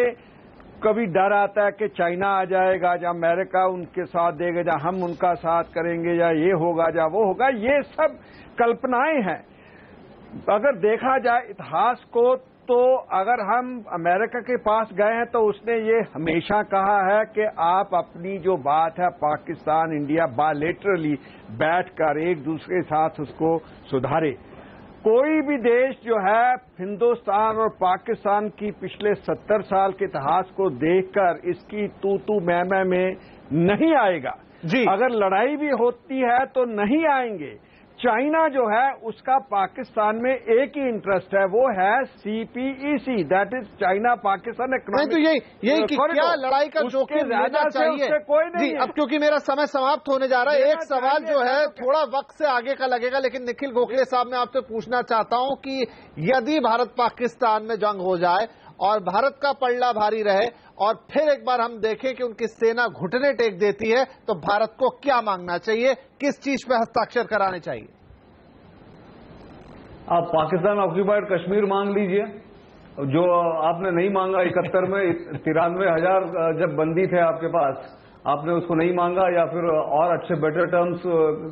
Speaker 2: कभी डर आता है कि चाइना आ जाएगा, या अमेरिका उनके साथ देगा, या हम उनका साथ करेंगे, या ये होगा या वो होगा। ये सब कल्पनाएं हैं। अगर देखा जाए इतिहास को, तो अगर हम अमेरिका के पास गए हैं तो उसने ये हमेशा कहा है कि आप अपनी जो बात है पाकिस्तान इंडिया बायलैटरली बैठकर एक दूसरे के साथ उसको सुधारे। कोई भी देश जो है हिंदुस्तान और पाकिस्तान की पिछले 70 साल के इतिहास को देखकर इसकी तू मैं में नहीं आएगा जी। अगर लड़ाई भी होती है तो नहीं आएंगे। चाइना जो है उसका पाकिस्तान में एक ही इंटरेस्ट है, वो है CPEC, that is China Pakistan economic.
Speaker 1: तो यही कि क्या लड़ाई का जोखिम लेना चाहिए? कोई नहीं। अब क्योंकि मेरा समय समाप्त होने जा रहा है, एक सवाल जो है थोड़ा वक्त से आगे का लगेगा, लेकिन निखिल गोखले साहब, मैं आपसे पूछना चाहता हूं कि यदि भारत पाकिस्तान में जंग हो जाए और भारत का पलड़ा भारी रहे और फिर एक बार हम देखें कि उनकी सेना घुटने टेक देती है, तो भारत को क्या मांगना चाहिए, किस चीज पे हस्ताक्षर कराने चाहिए?
Speaker 8: आप पाकिस्तान ऑक्यूपाइड कश्मीर मांग लीजिए, जो आपने नहीं मांगा 71 में। 93,000 जब बंदी थे आपके पास, आपने उसको नहीं मांगा, या फिर और अच्छे बेटर टर्म्स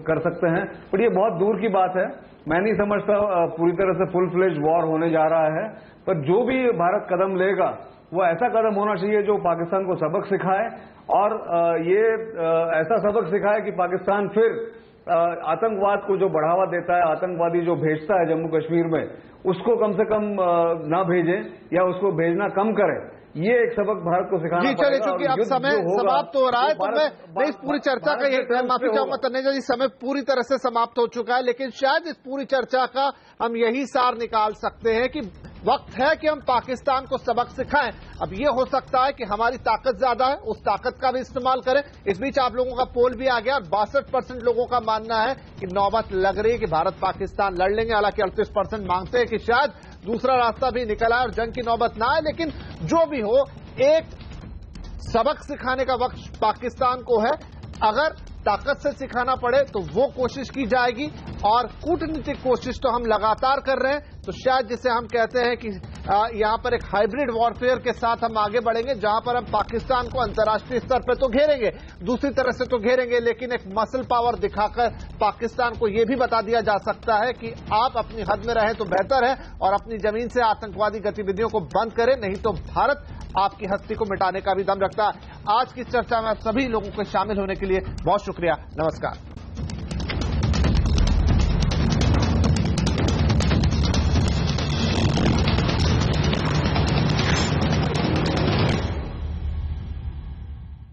Speaker 8: कर सकते हैं, पर ये बहुत दूर की बात है। मैं नहीं समझता पूरी तरह से फुल फ्लेज वॉर होने जा रहा है, पर जो भी भारत कदम लेगा वो ऐसा कदम होना चाहिए जो पाकिस्तान को सबक सिखाए, और ये ऐसा सबक सिखाए कि पाकिस्तान फिर आतंकवाद को जो बढ़ावा देता है, आतंकवादी जो भेजता है जम्मू कश्मीर में, उसको कम से कम ना भेजें या उसको भेजना कम करें। ये एक सबक भारत को सिखाना पड़ेगा।
Speaker 1: चलिए, चूंकि अब समय समाप्त हो रहा है, तो मैं इस पूरी चर्चा का ये माफी चाहूंगा तनेजा जी, समय पूरी तरह से समाप्त हो चुका है, लेकिन शायद इस पूरी चर्चा का हम यही सार निकाल सकते हैं कि वक्त है कि हम पाकिस्तान को सबक सिखाएं। अब ये हो सकता है कि हमारी ताकत ज्यादा है, उस ताकत का भी इस्तेमाल करें। इस बीच आप लोगों का पोल भी आ गया और 62% लोगों का मानना है कि नौबत लग रही है कि भारत पाकिस्तान लड़ लेंगे, हालांकि 38% मांगते हैं कि शायद दूसरा रास्ता भी निकल आए और जंग की नौबत ना आए। लेकिन जो भी हो, एक सबक सिखाने का वक्त पाकिस्तान को है। अगर ताकत से सिखाना पड़े तो वो कोशिश की जाएगी, और कूटनीतिक कोशिश तो हम लगातार कर रहे हैं। तो शायद जिसे हम कहते हैं कि यहां पर एक हाइब्रिड वॉरफेयर के साथ हम आगे बढ़ेंगे, जहां पर हम पाकिस्तान को अंतर्राष्ट्रीय स्तर पर तो घेरेंगे, दूसरी तरह से तो घेरेंगे, लेकिन एक मसल पावर दिखाकर पाकिस्तान को यह भी बता दिया जा सकता है कि आप अपनी हद में रहें तो बेहतर है और अपनी जमीन से आतंकवादी गतिविधियों को बंद करें, नहीं तो भारत आपकी हस्ती को मिटाने का भी दम रखता है। आज की चर्चा में आप सभी लोगों को शामिल होने के लिए बहुत शुक्रिया। नमस्कार।